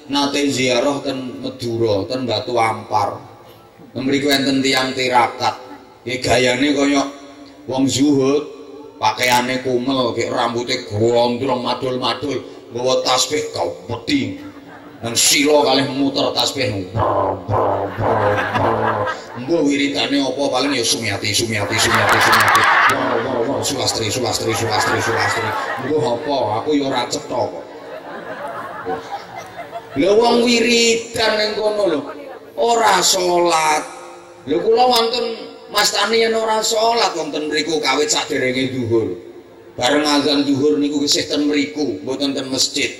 nate ziarah ten Madura, ten Batu Ampar. Mriku enten tiyang tirakat. Nggih gayane kaya wong zuhud, pakaiane kumel, kek rambute gondrong madul-madul, nggawa tasbih kaupeti. Nang sila kalih muter tasbih. Mbok wiridane apa paling ya Sumiati. Sulastri. Mbok apa? Aku ya ora cetha kok. Lha wong wiridan ning kono lho, ora salat. Lha kula wonten mastani yen ora salat wonten mriku kawit saderenge zuhur. Bareng azan zuhur niku isih ten mriku, mboten ten masjid.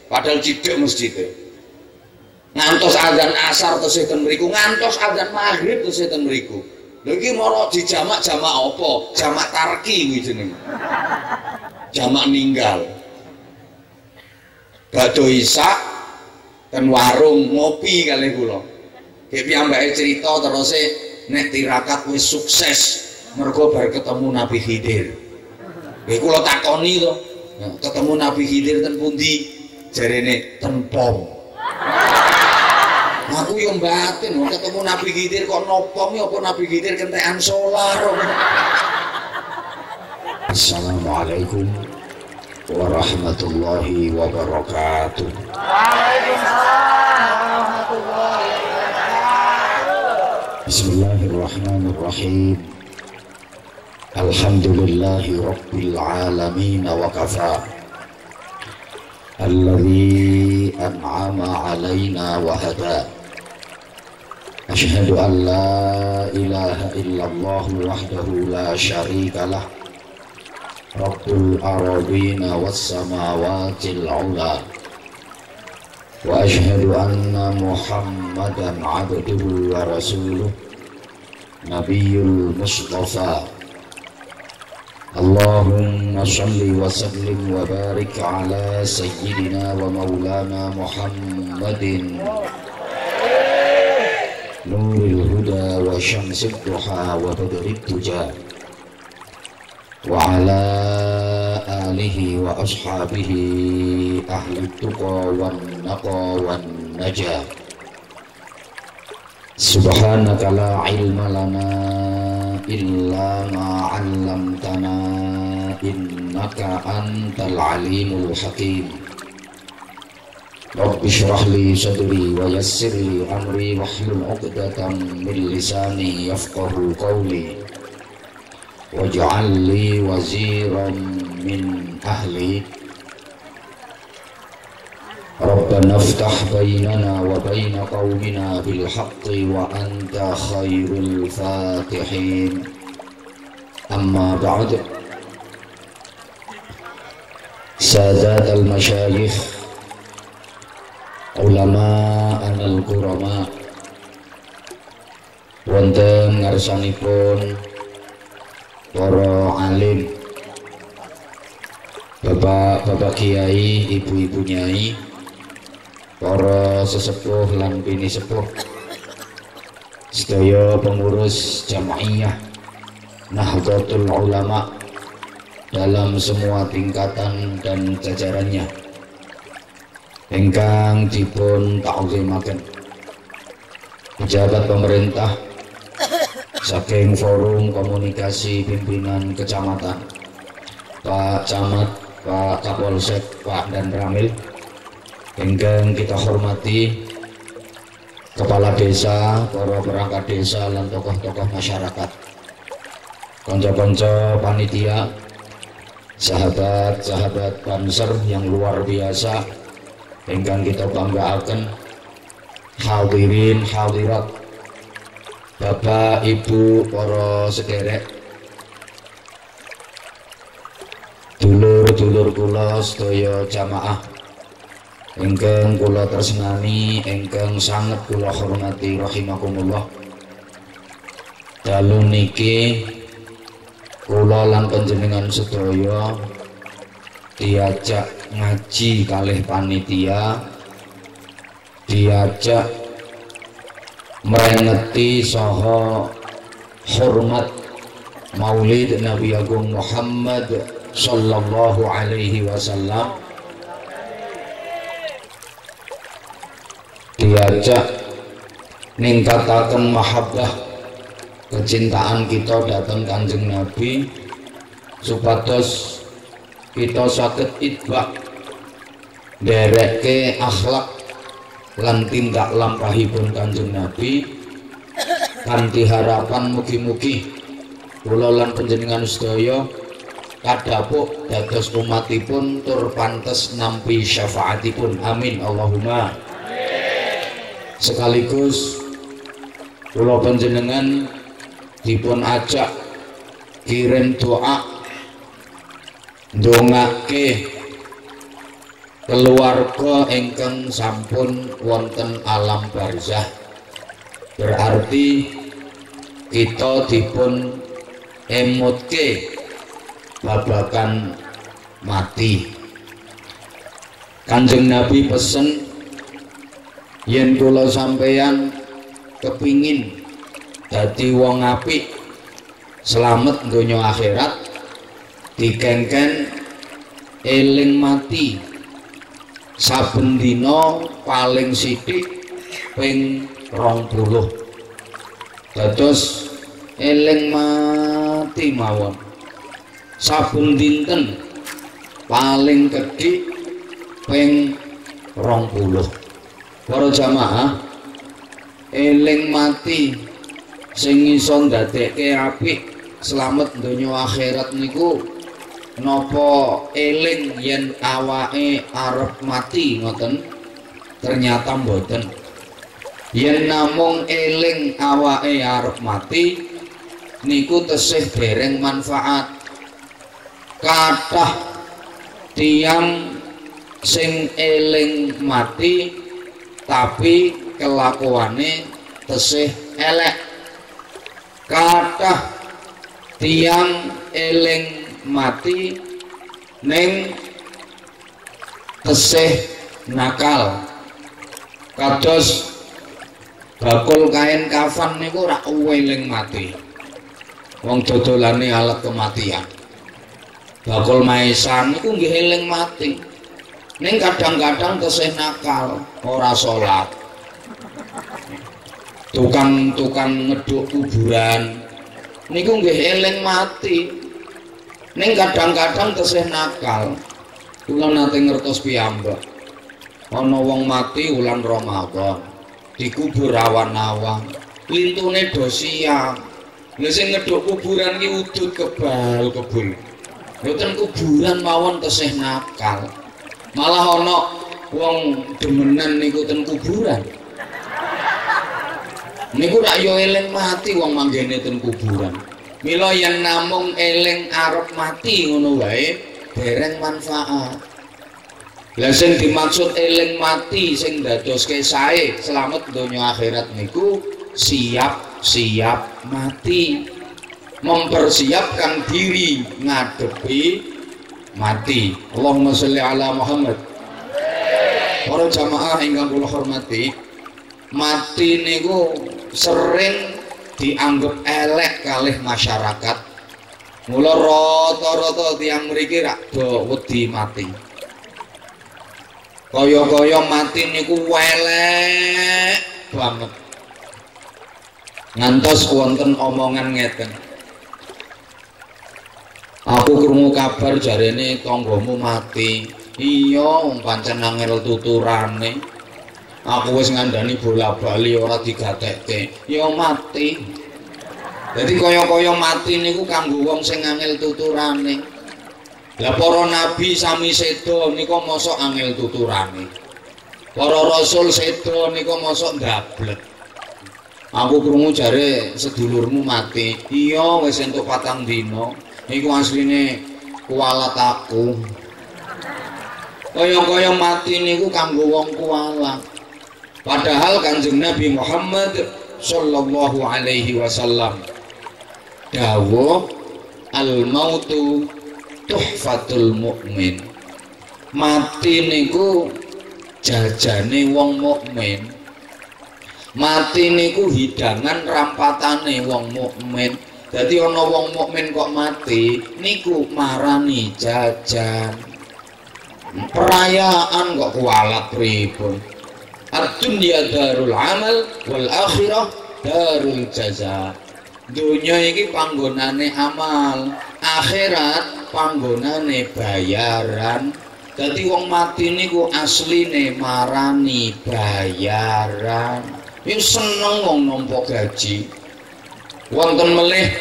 Padahal cidhek masjide. Ngantos azan asar tesih ten mriku, ngantos azan maghrib tesih ten mriku. Lha iki mara dijamak-jamak apa? Jamak tarki kuwi jenenge. Jamak ninggal. Badhe isak ten warung ngopi kalih kula. Nggih piyambake crita terus nek tirakat wis sukses mergo bar ketemu Nabi Khidir. Nggih kula takoni to, ketemu Nabi Khidir ten pundi? Jarene ten pom. Aku yo batin ketemu Nabi Khidir kok nopong ya apa Nabi Khidir kentekan solar. Assalamualaikum warahmatullahi wabarakatuh. Waalaikumsalam warahmatullahi wabarakatuh. Bismillahirrahmanirrahim. Alhamdulillahi rabbil alamin wa kafa. Alladzi an'ama 'alaina wa hada. Asyhadu an la ilaha illallah wahdahu la syarika lah. Rabbul aradina was samawatil 'ula. Wa asyhadu anna Muhammadan 'abduhu wa rasuluh. Nabiyul Mustafa. Allahumma salli wa sallim wa barik ala sayyidina wa maulana Muhammadin nuril huda wa syamsid duha wa badrid tuja wa ala alihi wa ashabihi ahli tuqa wan naqa wan najah. Subhanaka la ilma lana illa ma 'allamtana innaka antal alimul hakim. Rabbi shrah li sadri wa yassir li amri wahlul 'uqdatam min lisani yafqahu qawli waj'al li waziran min ahli. Rabbana iftah bainana wa baina qaumina bil haqqi wa anta khairul fatihin. Amma ba'd. Sadat al-masyayikh, ulama anal kurama, wonten ngarsanipun para alim, bapak-bapak kiai, ibu-ibu nyai, para sesepuh lan bini sepuh, sedaya pengurus jamaiyah Nahdlatul Ulama dalam semua tingkatan dan jajarannya ingkang dipun ta'zimaken, pejabat pemerintah saking forum komunikasi pimpinan kecamatan, Pak Camat, Pak Kapolsek, Pak dan Ramil, ingkang kita hormati kepala desa, para perangkat desa dan tokoh-tokoh masyarakat, konco-konco panitia, sahabat-sahabat Banser yang luar biasa ingkang kita banggakan, hadirin hadirat, Bapak Ibu para sederek, dulur-dulur kula sedaya jamaah ingkang kula tresnani, ingkang sanget kula hormati rahimakumullah. Dalu niki kula lan panjenengan sedaya diajak ngaji kalih panitia, diajak merengeti saha hormat Maulid Nabi Agung Muhammad sallallahu alaihi wasallam. diajak ningkataken mahabbah kecintaan kita datang Kanjeng Nabi supados kita saged itbak ndereke akhlak lan tindak lampahipun Kanjeng Nabi kanthi harapan mugi-mugi kula lan panjenengan sedaya kadhapuk dados umatipun tur pantes nampi syafaatipun. Amin Allahumma amin. Sekaligus kula panjenengan dipun ajak kirim doa ndongake keluarga ingkang sampun wonten alam barzah. Berarti kita dipun emutke babakan mati. Kanjeng Nabi pesen yen kula sampeyan kepingin dadi wong apik selamat donya akhirat dikengken eling mati saben dina paling sithik ping 20. Dados eling mati mawon saben dinten paling gedhe ping 20. Para jamaah eling mati sing iso ndadekke apik slamet donya akhirat niku napa eling yen awake arep mati ngoten? Ternyata mboten. Yen namung eling awake arep mati niku tesih dereng manfaat. Kathah tiyang sing eling mati tapi kelakuane tesih elek. Kathah tiyang eling mati ning tesih nakal. Kados bakul kain kafan niku ora eling mati. Wong dodolane alat kematian. Bakul maesan niku nggih eling mati. Ning kadang-kadang tesih nakal, ora salat. Tukang-tukang ngeduk kuburan niku nggih eling mati. Ning kadang-kadang tesih nakal. Kula nate ngertos piyambak. Ana wong mati wulan Ramadan, dikubur awan-awan, lintune do siang. Lha sing ngeduk kuburan ki udut kebal-kebul. Mboten kuburan mawon tesih nakal. Malah ana wong demenan niku ten kuburan. Niku rak yo eling mati wong manggene ten kuburan. Mila yen namung eling arep mati ngono wae dereng manfaat. Lah sing dimaksud eling mati sing dadoske sae slamet donya akhirat niku siap-siap mati. Mempersiapkan diri ngadepi mati. Allahumma sholli ala Muhammad. Para jamaah ingkang kula hormati, mati niku sering dianggap elek kalih masyarakat. Mula rata-rata tiyang mriki rak do wedi mati. Kaya-kaya mati niku elek banget. Ngantos wonten omongan ngeten. Aku krungu kabar jarene tanggamu mati. Iya, wong pancen angel tuturane. Aku wis ngandani bola-bali ora digatekke. Ya mati. Jadi kaya-kaya mati niku kanggo wong sing angel tuturane. Lah para nabi sami sedo nika mosok angel tuturane. Para rasul sedo nika mosok ndablek. Aku krungu jare sedulurmu mati. Iya, wis entuk 4 dina. Iku asline kualat aku. Kaya-kaya mati niku kanggo wong kualat. Padahal Kanjeng Nabi Muhammad sallallahu alaihi wasallam dawuh al-mautu tuhfatul mukmin. Mati niku jajane wong mukmin. Mati niku hidangan rampatane wong mukmin. Jadi ana wong mukmin kok mati niku marani jajan. Perayaan kok kualat pripun. ad-dunya darul amal wal akhirah darul jaza. Dunya iki panggonane amal, akhirat panggonane bayaran. Dadi wong mati niku asline marani bayaran. Iku seneng wong nampa gaji. Wonten melih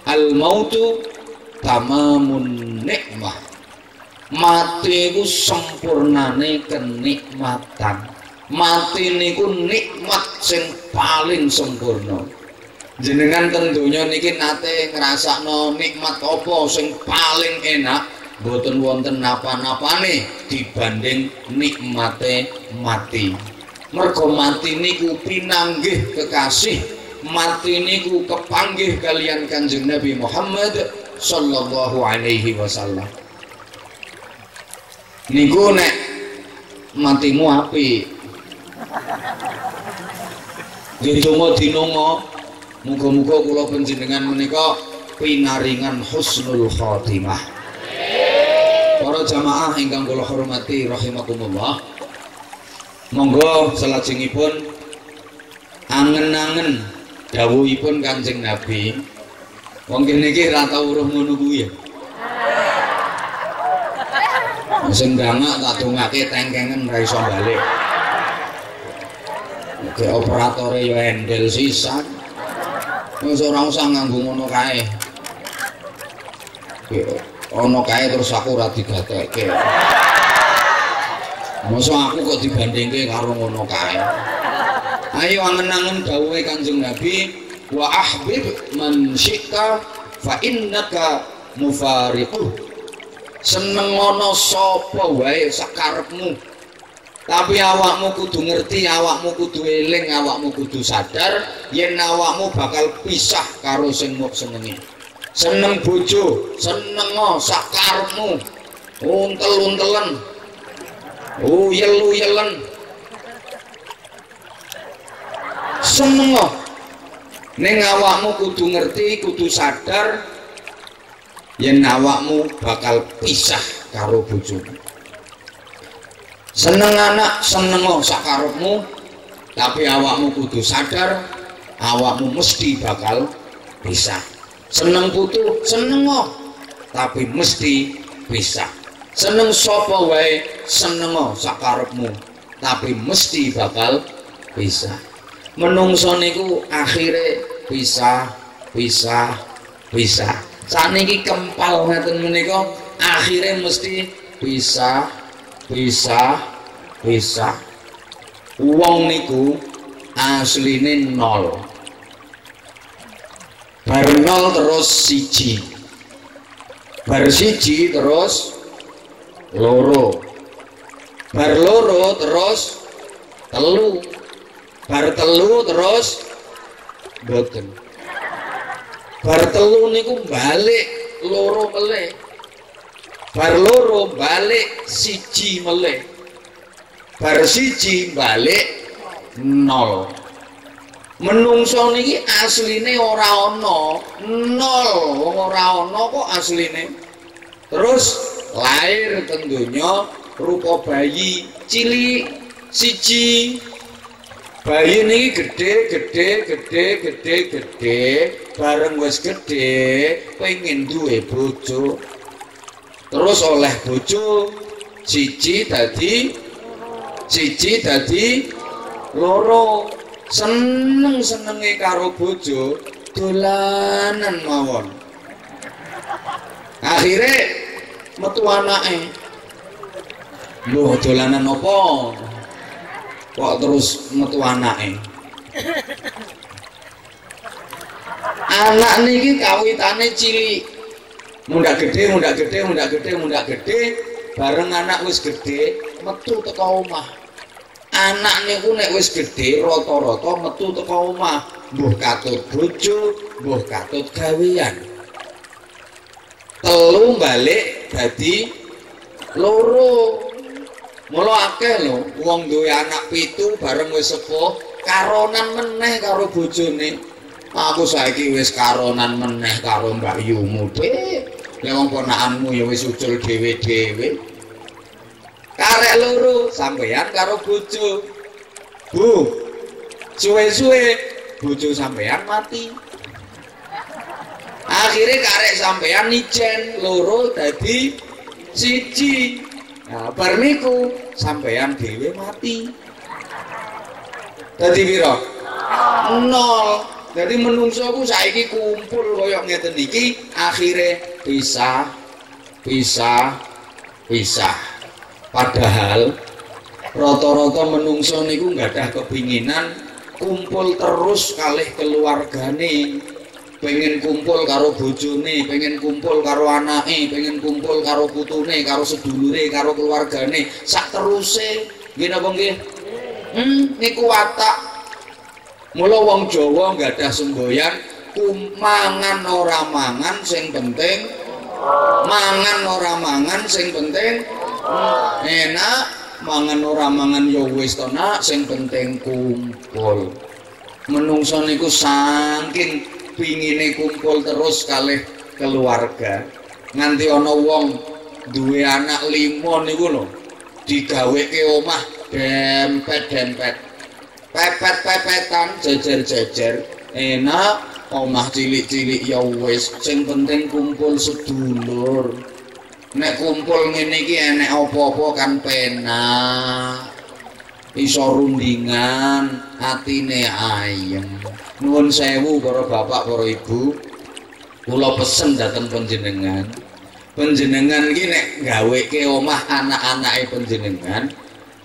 al mautu tamamun nikmah. Mati iku sempurnane kenikmatan. Mati niku nikmat sing paling sempurna. Jenengan tentunya niki nate ngrasakno nikmat apa sing paling enak, boten wonten napa-napane dibanding nikmate mati. Mergo mati niku pinanggih kekasih, mati niku kepanggih kalian Kanjeng Nabi Muhammad sallallahu alaihi wasallam. Niku nek matimu apik. Dinungo muga-muga kula panjenengan menika pinaringan husnul khotimah. Para jamaah ingkang kula hormati rahimakumullah. Monggo salajengipun angen-angen dawuhipun Kanjeng Nabi. Wong kene iki ra tau weruh ngono kuwi ya. Sing ndangak tak dongake tengkengen ra iso balik. Oke operatore yo endel sisan. Wis ora usah nganggo ngono kae. Ono kae terus aku ora digatekke. Mosok aku kok dibandingke karo ngono kae. Ayo angen-angen dawuhe Kanjeng Nabi, wa ahbib man syi'ta fa innaka mufariquh. Seneng ana sapa wae sakarepmu. Tapi awakmu kudu ngerti, awakmu kudu eling, awakmu kudu sadar yen awakmu bakal pisah karo sing mbok senengi. Seneng bojo, seneng sakarepmu. Untel-untelen. Uyel-uyelen. Seneng. Ning awakmu kudu ngerti, kudu sadar yen awakmu bakal pisah karo bojomu. Seneng anak, seneng sakarepmu, tapi awakmu kudu sadar awakmu mesti bakal pisah. Seneng putu, seneng tapi mesti pisah. Seneng sapa wae, seneng sakarepmu, tapi mesti bakal pisah. Menungso niku akhire pisah. Saniki kempal ngeten menika akhire mesti pisah. Wong niku asline nol. Bar nol terus siji. Bar siji terus loro. Bar loro terus telu. Bar telu terus boten. Bar telu niku balik loro meleh. Bar loro balik siji meleh. Bar siji balik nol. Menungso niki asline ora ana nol, ora ana kok asline. Terus lahir teng donya rupa bayi cilik siji. Bayi niki gede, bareng wis gede pengen duwe bojo. Terus oleh bojo siji dadi loro. Senenge karo bojo dolanan mawon. Akhire metu anake. Lho dolanan apa? Kok terus metu anake? Anak niki kawitane cilik. Mundak gede, bareng anak wis gede metu teko omah. Anak niku nek wis gede rata-rata metu teko omah, mbuh katut bojo, mbuh katut gawean. Telu balik dadi loro. Mula akeh lho wong duwe anak 7 bareng wis sepuh karonan meneh karo bojone. Aku saiki wis karonan meneh karo Mbak Yumu, Dik. Nek wong ponakanmu ya wis ucul dhewe-dhewe. Karek loro sampeyan karo bojo. Bu, suwe-suwe bojo sampean mati. Akhirnya karek sampean ijen loro dadi siji. Nah, bar niku sampean dhewe mati. Dadi pira? 0. Jadi menungso ku saiki kumpul kaya ngeten iki, akhirnya pisah. Padahal rata-rata menungso niku nggak ada kepinginan kumpul terus kalih keluargane. Pengen kumpul karo bojone, pengen kumpul karo anake, pengen kumpul karo putune, karo sedulure, karo keluargane, sak teruse. Nggih napa nggih? Niku watak. Mula wong Jawa nggak ada semboyan, mangan ora mangan sing penting, mangan ora mangan sing penting, enak, mangan ora mangan ya wis to nak, sing penting kumpul. Menungso niku saking pingine kumpul terus kalih keluarga. Nganti ana wong duwe anak 5 niku lho, digaweke omah dempet-dempet. Pepet-pepetan, jejer-jejer, enak, omah cilik-cilik ya wis, sing penting kumpul sedulur. Nek kumpul ngene iki enek apa-apa kan penak. Iso rundingan, atine ayem. Nuwun sewu para bapak, para ibu, kula pesen dhateng panjenengan. Panjenengan iki nek gaweke omah anak-anake panjenengan,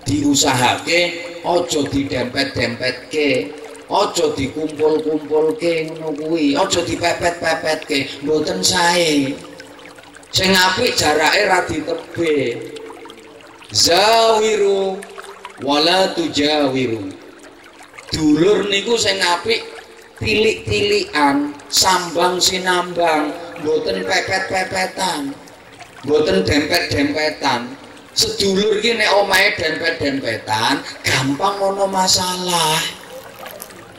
diusahake aja didempet-dempetke, aja dikumpul-kumpulke ngono kuwi, aja dipepet-pepetke, mboten sae. Sing apik jarake ra ditebe. Zawiru wala tujawiru. Dulur niku sing apik tilik-tilikan, sambang sinambang, mboten pepet-pepetan, mboten dempet-dempetan. Sedulur iki nek omahe dempet-dempetan gampang ono masalah.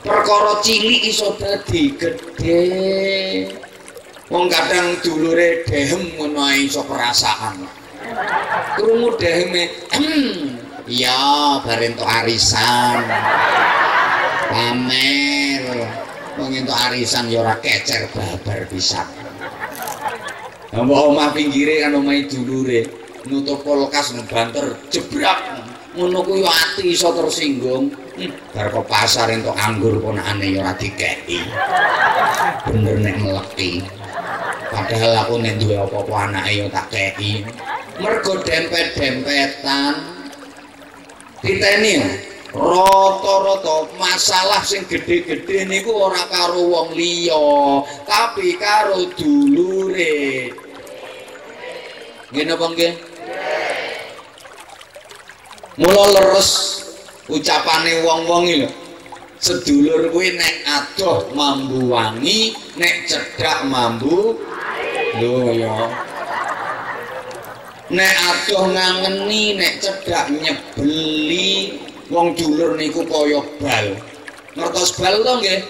Perkara cilik iso dadi gedhe. Wong kadang dulure dehem ngono ae iso perasaan. Krungu deheme, iya bar entuk arisan. Pamer. Wong entuk arisan ya ora kecer babar pisan. Mbok omah pinggire kan omahe dulure. Nutup kulkas ngebanter jebrak ngono kuwi ati iso tersinggung. Bar kok pasar entuk anggur ponakane ya ora dikeki. Bener nek meleki. Padahal aku nek duwe apa-apa anake ya tak keki. Mergo dempet-dempetan. Diteni rata-rata masalah sing gedhe-gedhe niku ora karo wong liya, tapi karo dulure. Nggih napa nggih? Mula leres ucapane wong-wong iki lho. Sedulur kuwi nek adoh mambu wangi, nek cedhak mambu lho ya. Nek adoh ngangeni, nek cedhak nyebeli. Wong dulur niku kaya bal. Ngertos bal to nggih?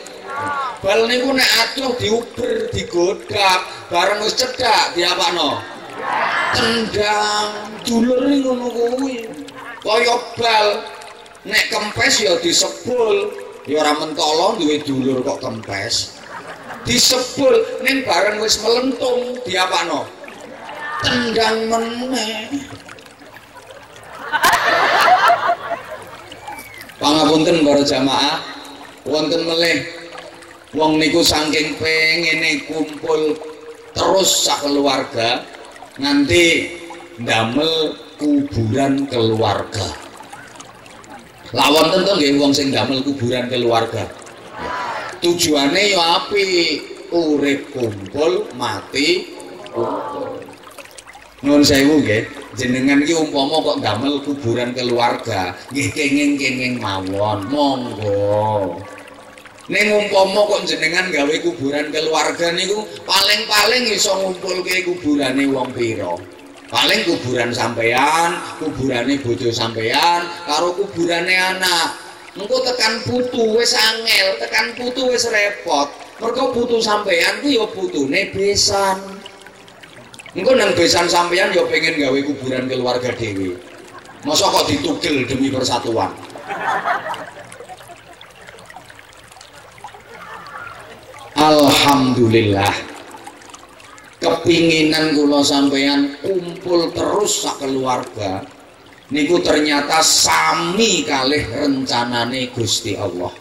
Bal niku nek adoh diuber, digodak, bareng wis cedhak diapakno? Tendang. Dulur niku ngono kuwi. Kaya bal, nek kempes ya disebul, ya ora mentolo duwe dulur kok kempes. Disebul ning bareng wis melentung diapakno? Tendang meneh. Pangapunten para jamaah, wonten melih wong niku saking pengene kumpul terus sak keluarga nganti ndamel kuburan keluarga. Lawon tentu nggih wong sing damel kuburan keluarga. Tujuane ya apik, urip kumpul, mati kumpul. Nuwun sewu nggih, jenengan iki umpama kok damel kuburan keluarga, nggih kenging-kenging mawon, monggo. Ning umpama kok jenengan gawe kuburan keluarga niku paling-paling iso ngumpulke kuburane wong pira? Paling kuburan sampean, kuburane bojo sampean, karo kuburane anak. Engko tekan putu wis angel, tekan putu wis repot. Mergo putu sampean ku ya putune besan. Engko nang besan sampean ya pengen gawe kuburan keluarga dhewe. Masa kok ditugel demi persatuan? alhamdulillah kepinginan kula sampeyan kumpul terus sak keluarga niku ternyata sami kalih rencanane Gusti Allah.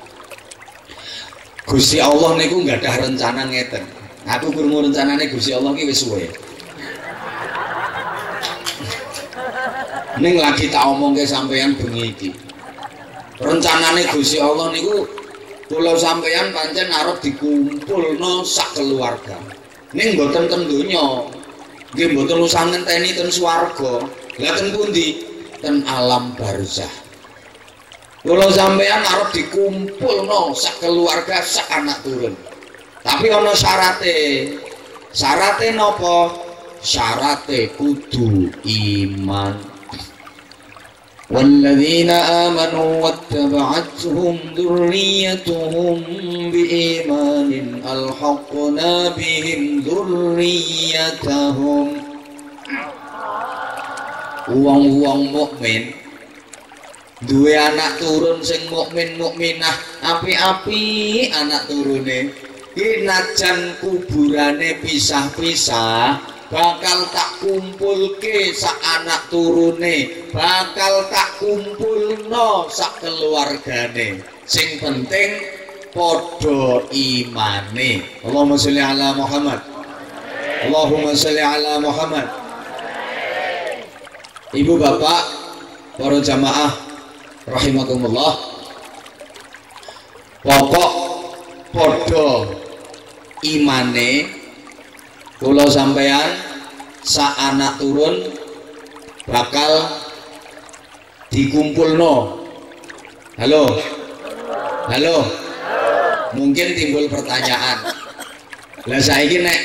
Gusti Allah niku nggak ada rencana ngeten. Aku krungu rencanane Gusti Allah ki wis suwe. Ning lagi tak omongke sampeyan bengi iki. Rencanane Gusti Allah niku kula sampeyan pancen arep dikumpulno sak keluarga. Ning mboten ten donya. Nggih mboten usah ngenteni ten swarga. Lah ten pundi? Ten alam barzah. Kula sampeyan arep dikumpulno sak keluarga sak anak turun. Tapi ana syarate. Syarate napa? Syarate kudu iman. Walladzina amanu wattaba'athum dzurriyyatuhum biimanin alhaqna bihim dzurriyyatahum. Wong-wong mukmin duwe anak turun sing mukmin mukminah api-api anak turune iki najan kuburane pisah-pisah bakal tak kumpulke sak anak turune bakal tak kumpulno sak keluargane sing penting padha imane. Allahumma sholli ala Muhammad. Allahumma sholli ala Muhammad. Ibu bapak para jamaah rahimakumullah, pokok podo imane kula sampeyan sak anak turun bakal dikumpulno. Halo halo, mungkin timbul pertanyaan, lah saiki nek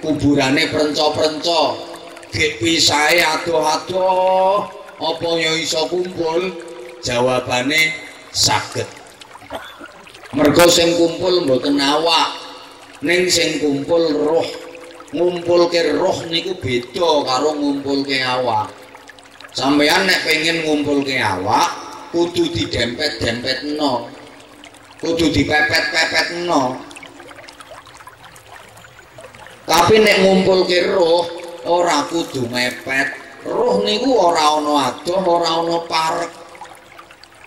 kuburane prenco-prenco gek pisahe adoh-adoh apa ya iso kumpul? Jawabane saged. Mergo sing kumpul mboten awak, ning sing kumpul roh. Ngumpulke roh niku beda karo ngumpulke awak. Sampeyan nek pengen ngumpulke awak kudu didempet-dempetno. Kudu dipepet-pepetno. Tapi nek ngumpulke roh ora kudu mepet. Roh niku ora ana adoh, ora ana parek.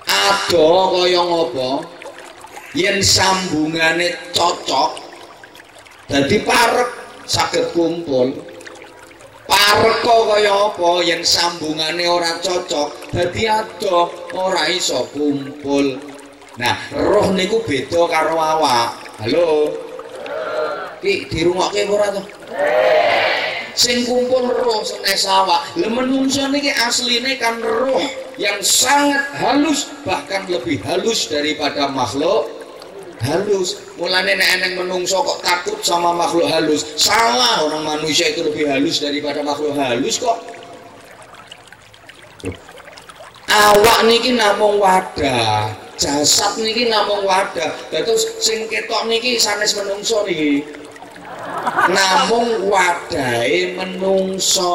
Adoh kaya ngapa? Yen sambungane cocok dadi parek saged kumpul. Parek kaya apa? Yen sambungane ora cocok dadi adoh, ora iso kumpul. Nah, roh niku beda karo awak. Halo. Ki dirungokke ora to? Sing kumpul roh senes awak. Lah menungso niki asline kan roh yang sangat halus, bahkan lebih halus daripada makhluk halus. Mulane nek eneng menungso kok takut sama makhluk halus, salah. Orang manusia itu lebih halus daripada makhluk halus kok. Awak niki namung wadah, jasad niki namung wadah. Terus sing ketok niki sanes menungso niki namung wadahe menungso.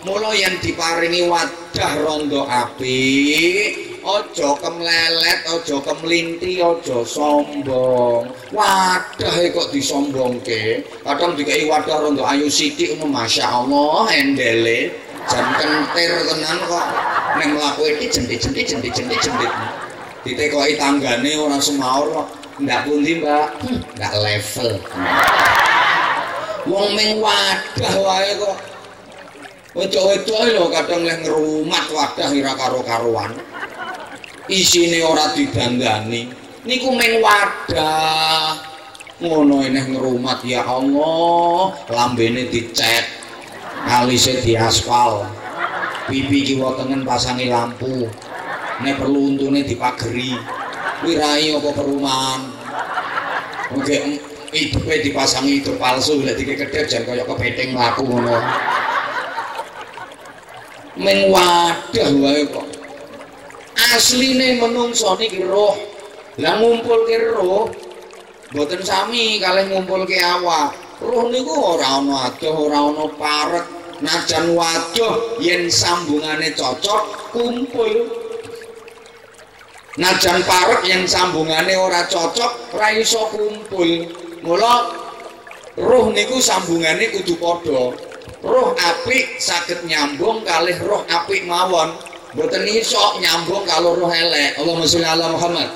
Mula yang diparingi wadah rondo apik, aja kemlelet, aja kemlinti, aja sombong. Wadahe kok disombongke. Kadang dikai wadah rondo ayu sithik ngono, masyaallah endele jan kentir tenan kok. Ning mlaku iki jentik-jentik. Ditekoki tanggane ora semaur kok. Ndak pundi, Mbak? Ndak level. Wong ming wadah wae kok. Wedok-wedok lho kadang leh ngrumat wadah ora karo-karuan. Isine ora didandani. Niku ming wadah. Ngono eneh ngrumat, ya Allah, lambene dicet, alise diaspal. Pipi kiwa tengen pasangi lampu. Nek perlu untune dipageri. Kuwi rai apa perumahan. Oke, hidupe dipasangi hidup palsu, lek dikekedep jan kaya kepething mlaku ngono. Men wadah wae kok. Asline menungso niki roh. Lah ngumpulke roh mboten sami kalih ngumpulke awak. Roh niku ora ana adoh, ora ana parek. Najan wadoh yen sambungane cocok kumpul. Najan parek yang sambungane ora cocok ora iso kumpul. Mula roh niku sambungane kudu padha. Roh apik saged nyambung kalih roh apik mawon. Mboten iso nyambung kalau roh elek. Allahumma sholli ala Muhammad.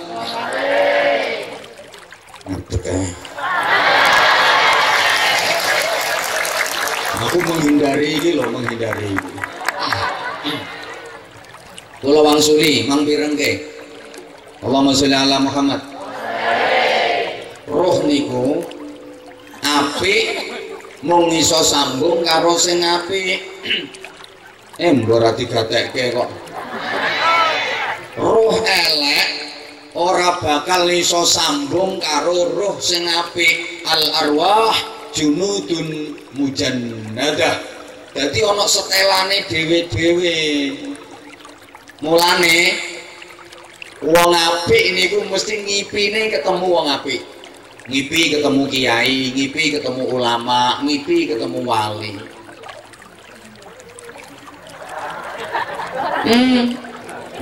Aku menghindari ini loh, menghindari ini. Kula wangsuli mang pirengke. Allahumma sholli ala Muhammad. Roh niku apik mung iso sambung karo sing apik. Mbok ora digatekke kok. Roh elek ora bakal iso sambung karo roh sing apik. Al arwah junudun mujannadah. Dadi ana setelane dhewe-dhewe. Mulane wong apik niku mesti ngipine ketemu wong apik. Ngipi ketemu kiai, ngipi ketemu ulama, ngipi ketemu wali.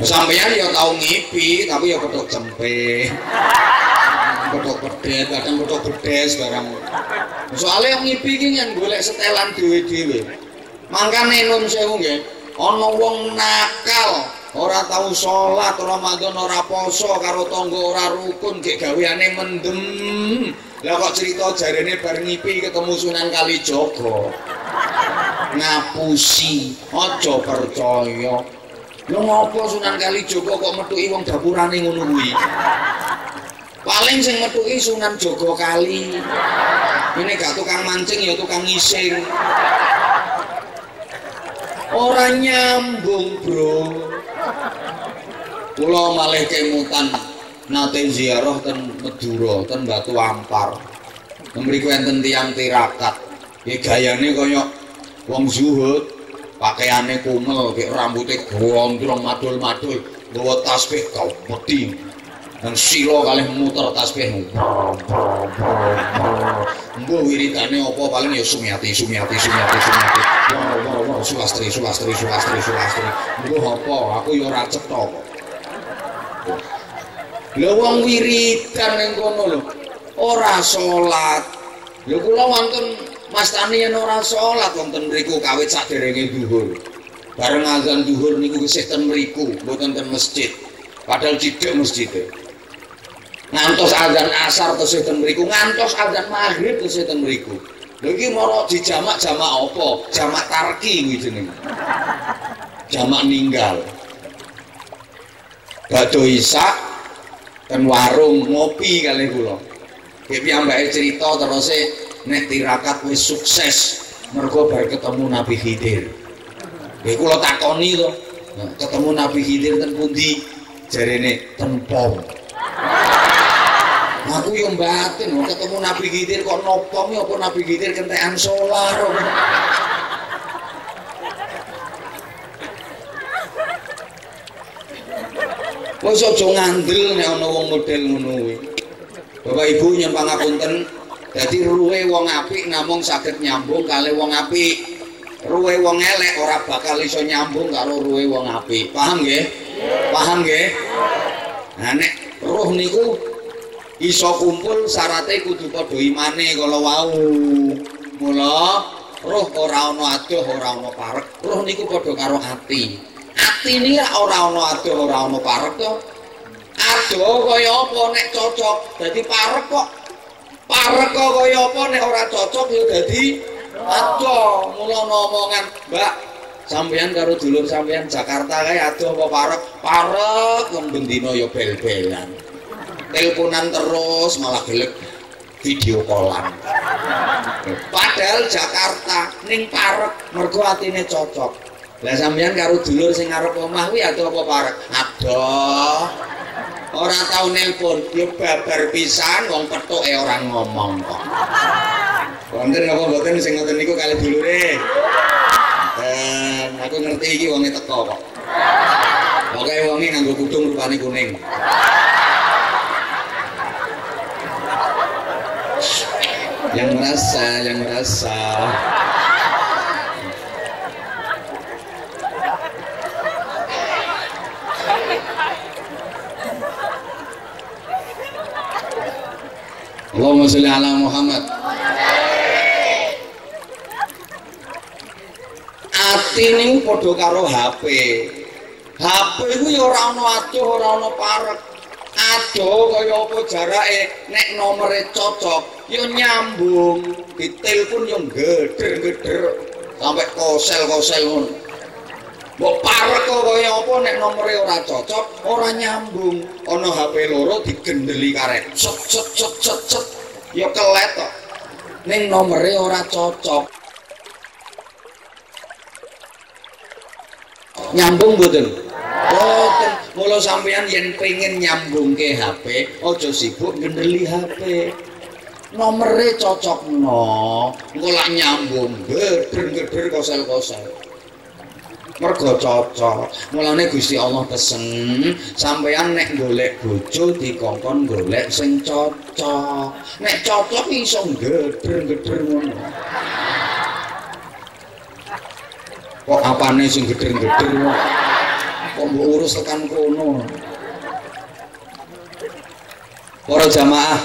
Sampeyan ya tau ngipi tapi ya petuk cempe. Petuk pedet, kadang petuk bedes barang. Soale yang ngipi iki yang golek setelan dhewe-dhewe. Mangkane nun sewu nggih, ana wong nakal, ora tau salat, Ramadan ora poso karo tangga ora rukun, gek gaweane mendem. Lah kok cerita jarene bar ngipi ketemu Sunan Kalijaga. Ngapusi, aja percaya. Lho ngopo Sunan Kalijaga kok metuki wong dapurane ngono kuwi? Paling sing metuki Sunan Jogokali. Ini gak tukang mancing ya tukang ngising. Ora nyambung, Bro. Kula malih kemutan nate ziarah ten Madura, ten Batu Ampar. Mriku enten tiyang tirakat. Nggih gayane kaya wong zuhud, pakaiane kumel, kek rambuté gondrong madul-madul, nggawa tasbih kaupeti. Dan silo kalih muter tasbih. Mbok wiritane apa paling ya Sumiati. Sulastri. Mbok apa aku ya ora cetha kok. Lha wong wiridan ning kono lho, ora salat. Lha kula wonten mastani yen ora salat wonten mriku kawit saderenge zuhur. Bareng azan zuhur niku isih ten mriku, mboten ten masjid. Padahal cidhek masjide. Ngantos azan asar tesih ten mriku, ngantos azan maghrib tesih ten mriku. Lha iki mara dijamak-jamak apa? Jamak tarki kuwi jenenge. Jamak ninggal. Badhe isak ten warung ngopi kalih kula. Nggih piyambake crita teruse nek tirakat wis sukses mergo bar ketemu Nabi Khidir. Nggih kula takoni to, ketemu Nabi Khidir ten pundi? Jarene ten pom. Aku yang batin, ketemu Nabi Khidir kok nopong ya apa Nabi Khidir kentekan solar. Wis aja ngandel nek ana wong model ngono kuwi. Bapak Ibu nyuwun pangapunten, dadi ruwe wong apik namung saged nyambung kalih wong apik. Ruwe wong elek ora bakal iso nyambung karo ruwe wong apik. Paham nggih? Paham nggih? Nah nek roh niku iso kumpul syaratnya kudu padha imane kala wau. Mula roh ora ana adoh ora ana parek. Roh niku padha karo ati. Ati niki ora ana adoh ora ana parek to. Adoh kaya apa nek cocok dadi parek kok. Parek kok kaya apa nek ora cocok ya dadi adoh. Mula ana omongan, Mbak, sampeyan karo dulur sampeyan Jakarta kae adoh apa parek? Parek wong bendina ya bel-belan. Teleponan terus malah gelek video callan. Padahal Jakarta ning parek mergo atine cocok. Lah sampeyan karo dulur sing ngarep omah kuwi adoh apa parek? Adoh. Ora tau nelpon, yo babar pisan wong pethuke ora ngomong kok. Wonten apa mboten sing ngoten niku kalih dulure? Aku ngerti iki wonge teko kok. Pokoke wonge nganggo kudung rupane kuning. Yang merasa Allahumma sholli ala Muhammad. Ati niku padha karo HP. HP iku ya ora ana adoh, ora ana parek. Adoh kaya apa jarake nek nomere cocok ya nyambung, ditelepon ya gedher-gedher sampai kosel-kosel ngono. Mbok parek kok kaya apa nek nomere ora cocok, ora nyambung. Ana HP loro digendeli karet. Set set set set set. Ya kelet kok. Ning nomere ora cocok. Nyambung mboten? Mboten. Mula sampeyan yen pengen nyambungke HP, aja sibuk gendeli HP. Nomere cocokno, engko lak nyambung gedher-gedher kosel-kosel. Mergo cocok. Mulane Gusti Allah pesen, sampeyan nek golek bojo dikongkon golek sing cocok. Nek cocok iso gedher-gedher ngono. Kok apane sing gedher-gedher kok? Kok mbok urus tekan kono. Para jamaah,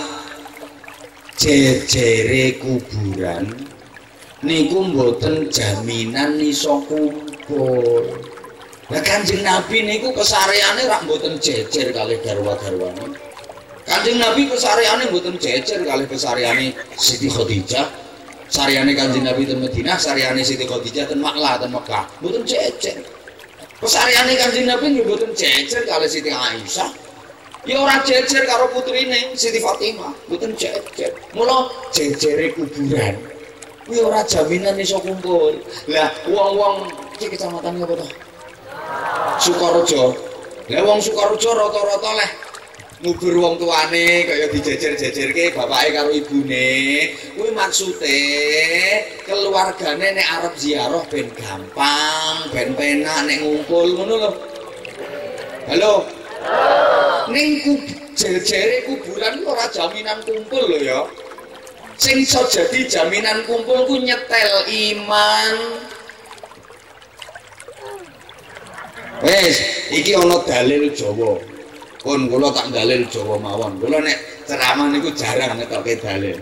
jejere kuburan niku mboten jaminan iso kumpul. Lah Kanjeng Nabi niku kesareane rak mboten jejer kalih garwa-garwane. Kanjeng Nabi kesareane mboten jejer kalih kesareane Siti Khadijah. Saryane Kanjeng Nabi ten Madinah, saryane Siti Khadijah ten Makkah ten Mekah, mboten jejer. Pesaryane Kanjeng Nabi nggih mboten jejer kalih Siti Aisyah. Ya ora jejer karo putrine Siti Fatimah, mboten jejer. Mula jejere kuburan kuwi ora jaminan iso kumpul. Lah wong-wong iki kecamatan apa to? Sukorejo. Lah wong Sukorejo rata-rata leh ngubur wong tuane kaya dijejer-jejerke bapake karo ibune. Kuwi maksude keluargane nek arep ziarah ben gampang, ben penak nek ngumpul ngono lho. Halo. Ning jejere kuburan ora jaminan kumpul lho ya. Sing iso jadi jaminan kumpul ku nyetel iman. Wes, iki ana dalil Jawa. Pun kula tak dalil Jawa mawon. Kula nek ceramah niku jarang ngetokke dalil.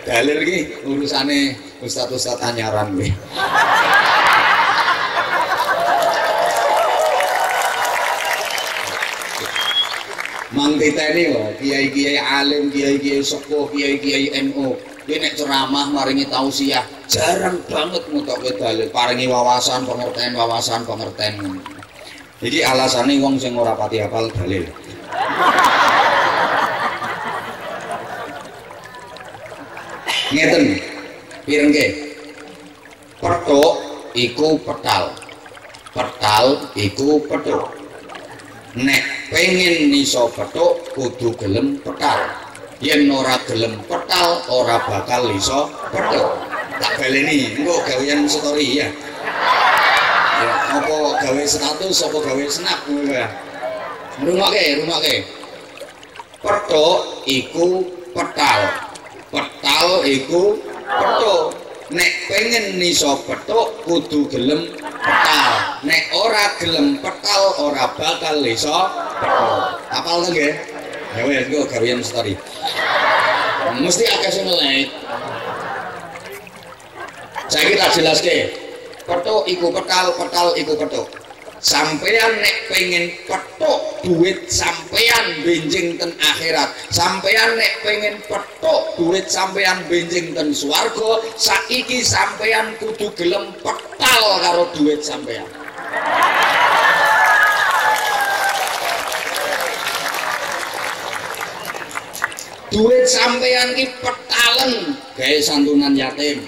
Dalil iki urusane ustaz-ustaz anyaran kuwi. Mang titeni wae kiai-kiai alim, kiai-kiai sepuh, kiai-kiai NU. Kuwi nek ceramah maringi tausiah jarang banget ngetokke dalil, paringi wawasan pengertian. Jadi alasane wong sing ora pati hafal dalil. Ngeten pirengke. Petuk iku petal. Petal iku petuk. Nek pengen iso petuk kudu gelem petal. Yen ora gelem petal ora bakal iso petuk. Tak baleni, engko gawean story ya. Ya, apa gawe status apa gawe snap ngono ya. Rumakke. Petuk iku petal. Petal iku petuk. Nek pengen iso petuk kudu gelem petal. Nek ora gelem petal ora bakal iso petuk. Apal to nggih? Ya wis engko gawean story. Mesti akeh sing ngelek. Saiki tak jelaske. Petuk iku petal, petal iku petuk. Sampeyan nek pengen petuk duit sampeyan benjing ten akhirat. Sampeyan nek pengen petuk duit sampeyan benjing ten swarga, saiki sampeyan kudu gelem petal karo duit sampeyan. Duit sampeyan ki petalen gawe santunan yatim.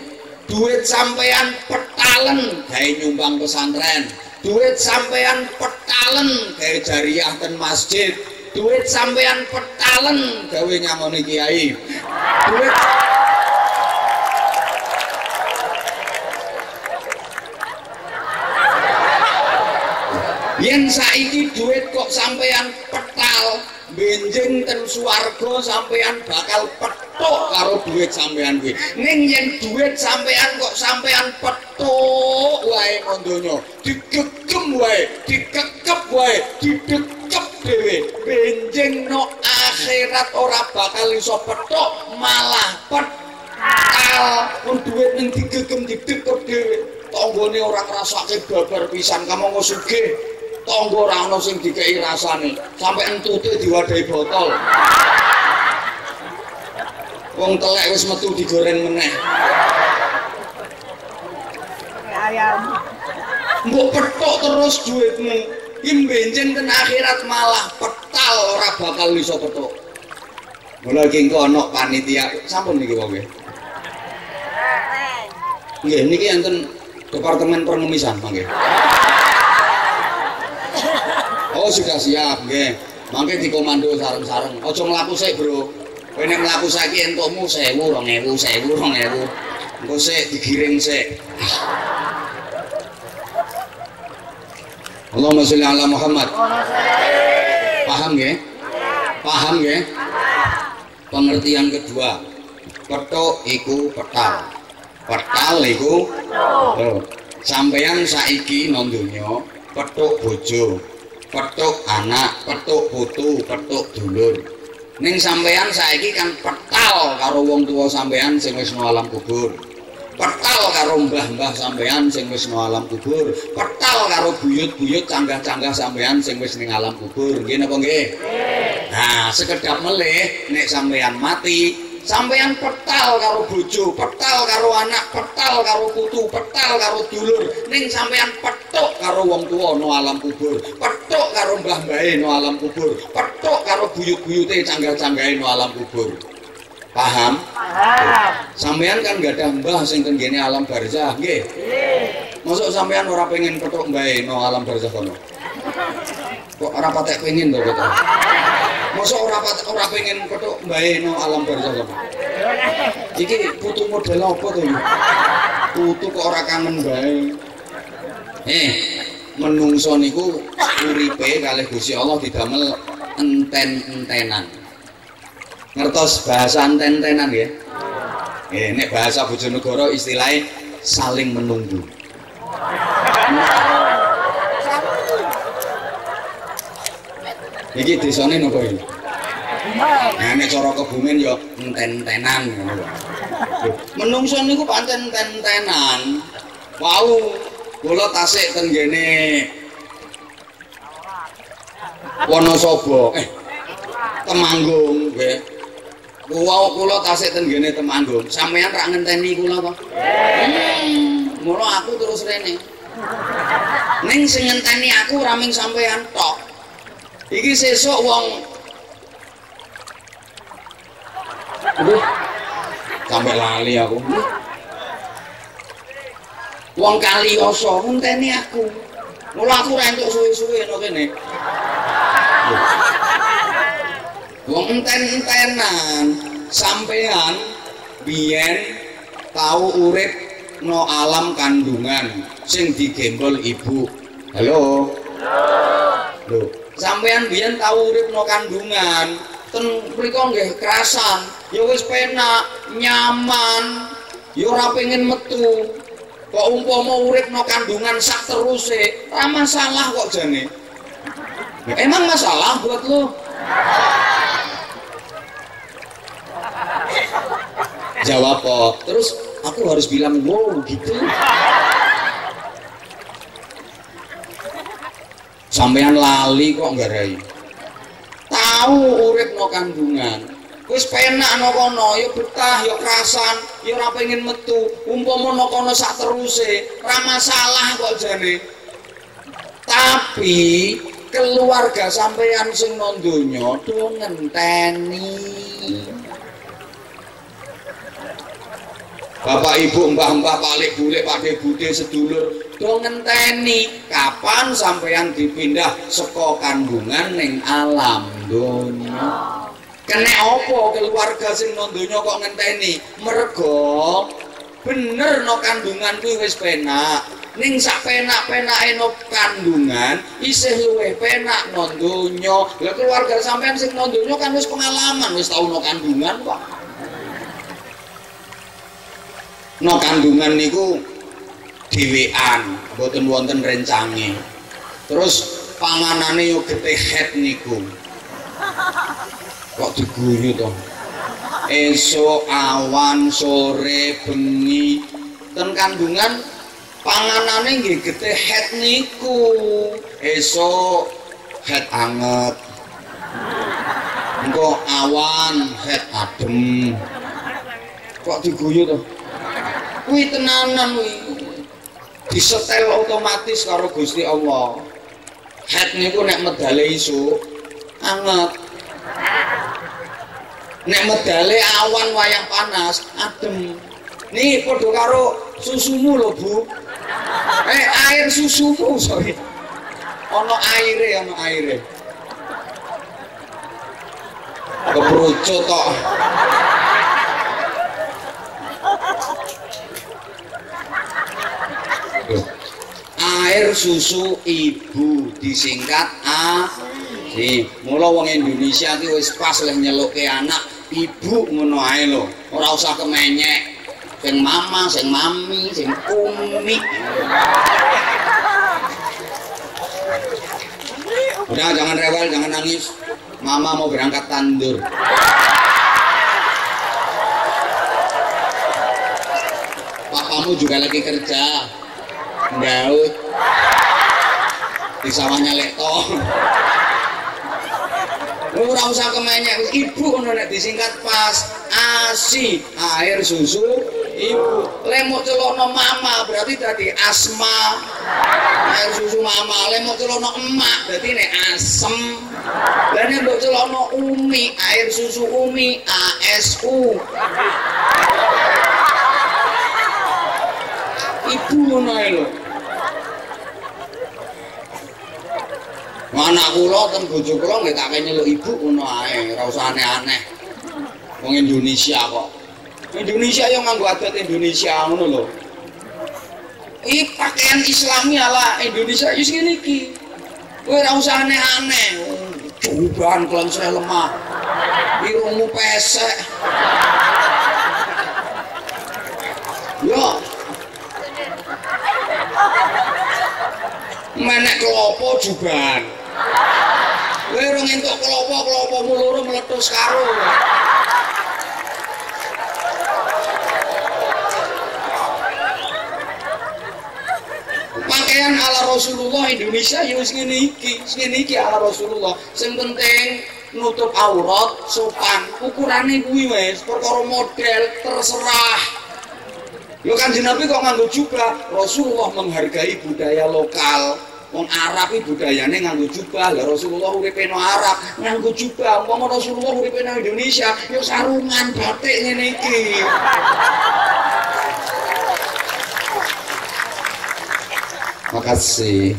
Duit sampeyan petalen gawe nyumbang pesantren. Duit sampeyan petalen gawe jariah ten masjid. Duit sampeyan petalen gawe nyangoni kiai. Duit yen saiki duit kok sampeyan petal benjing ten swarga sampeyan bakal petuk karo duit sampeyan kuwi. Ning yen duit sampeyan kok sampeyan petuk wae nang donya, digegem wae, dikekep wae, didekep dhewe, benjing no akhirat ora bakal iso petuk malah petal pun duit ning digegem didekep dhewe tanggane ora ngrasake babar pisan kamu nggo sugih tangga ora ana sing dikeki rasane sampe entute diwadahi botol wong telek wis metu digoreng meneh ayam mbok petuk terus duitmu iki benjen ten akhirat malah petal ora bakal iso petuk mula iki engko ana panitia sampun niki wong nggih niki enten departemen pengemisan mangke oh sudah siap nggih mangke dikomando sareng-sareng aja mlaku sik bro kowe nek mlaku saiki entukmu 1000 2000 engko sik digiring sik Allahumma sholli ala Muhammad. Paham nggih? Paham nggih? Pengertian kedua. Petuk iku petal. Petal iku petuk. Sampeyan saiki nang donya petuk bojo, petuk anak, petuk putu, petuk dulur. Ning sampeyan saiki kan petal karo wong tuwa sampeyan sing wis nang alam kubur. Petal karo mbah-mbah sampean sing wis nang alam kubur, petal karo buyut-buyut canggah-canggah sampean sing wis ning alam kubur. Nggih napa nggih? Nah, sekedap melih nek sampean mati, sampean petal karo bojo, petal karo anak, petal karo putu, petal karo dulur, ning sampean petuk karo wong tuwa nang alam kubur, petuk karo mbah-mbahe nang alam kubur, petuk karo buyut-buyute canggah-canggahe nang alam kubur. Paham? Paham. Sampean kan gak ada mbah sing teng kene alam barzah, nggih? Nggih. Mosok sampean ora pengen petuk mbahe no alam barzah kono? Kok ora patek pengen to kok? Mosok ora pengen petuk mbahe no alam barzah kono? Iki putu model apa to iki? Putu kok ora kangen bae. Menungso niku uripe kalih Gusti Allah didamel enten-entenan. Ngertos bahasa enten-entenan nggih? Nek bahasa Bojonegoro istilahnya saling menunggu. Iki desane napa iki? Nah nek cara Kebumen ya enten-entenan ngono. Menungso niku pancen enten-entenan. Wau kula tasik ten ngene Wonosobo. Temanggung nggih. Wow kula tasik ten ngene Temanggung. Sampeyan rak ngenteni kula to? Mula aku terus rene. Ning sing ngenteni aku ora mung sampeyan tok. Iki sesuk wong aduh sampe lali aku. Wong Kaliyasa ngenteni aku. Mula aku ora entuk suwe-suwe nang kene. Wong enten-entenan sampean biyen tau urip no alam kandungan sing digembol ibu. Halo. Lho, sampean biyen tau urip no kandungan ten mriko nggih kerasan, ya wis penak, nyaman, ya ora pengen metu. Kok umpama urip no kandungan sak teruse, ora masalah kok jane. Emang masalah buat lo? Jawab kok. Terus aku harus bilang wow gitu. Sampean lali kok nggarai. Tahu urip no kandungan. Wis penak no kono, ya betah, ya kerasan, ya ora pengen metu. Umpama no kono sak teruse, ora masalah kok jane. Tapi keluarga sampean sing nang donya do ngenteni. Bapak ibu mbah-mbah palik bulik pakde bude sedulur do ngenteni kapan sampean dipindah saka kandungan ning alam donya. Kene apa keluarga sing nang donya kok ngenteni? Mergo bener no kandungan kuwi wis penak. Ning sak penak-penake no kandungan isih luwih penak nang donya. Lah keluarga sampean sing nang donya kan wis pengalaman, wis tau no kandungan kok. No kandungan niku dhewean, mboten wonten rencange. Terus panganane yo getih het niku. Kok diguyu to? Esuk, awan, sore, bengi, ten kandungan panganane nggih getih het niku. Esuk het anget. Engko awan het adem. Kok diguyu to? Kuwi tenanan kuwi. Disetel otomatis karo Gusti Allah. Het niku nek medale isuk anget. Nek medale awan wayang panas adem. Nih padha karo susumu lho, Bu. Air susumu sorry. Ana aire. Kebrucut tok. Air susu ibu disingkat ASI. Mula wong Indonesia ki wis pas leh nyeluke anak ibu ngono ae lho. Ora usah kemenyek. Sing mama, sing mami, sing umi. Udah jangan rewel, jangan nangis. Mama mau berangkat tandur. Papamu juga lagi kerja. Daud di sawahnya Lekto. Ora usah kemenyek, ibu ngono nek disingkat pas ASI, air susu ibu. Lemuk celono mama berarti tadi asma. Air susu mama, lemuk celono emak berarti nek asem. Lah nek mbok celono umi, air susu umi ASU. Ibu ngono ae lho. Anak kula ten bojo kula nggih tak nyeluk ibu ngono ae, ora usah aneh-aneh. Wong Indonesia kok. Indonesia yo nganggo adat Indonesia ngono lho. Iki pakaian Islami ala Indonesia wis ngene iki. Kowe ora usah aneh-aneh. Jubahan klensre lemah. Irungmu pesek. Yo. Menek klopo jubahan. Kowe ora entuk klopo-klopomu loro meletus karo. Pakaian ala Rasulullah Indonesia ya wis ngene iki ala Rasulullah. Sing penting nutup aurat, sopan. Ukurane kuwi wis, perkara model terserah. Yo Kanjeng Nabi kok nganggo jubah. Rasulullah menghargai budaya lokal. Wong Arab iki budayane nganggo jubah. Lah Rasulullah uripe nang Arab nganggo jubah. Wong Rasulullah uripe nang Indonesia yo sarungan batik ngene iki. Makasih.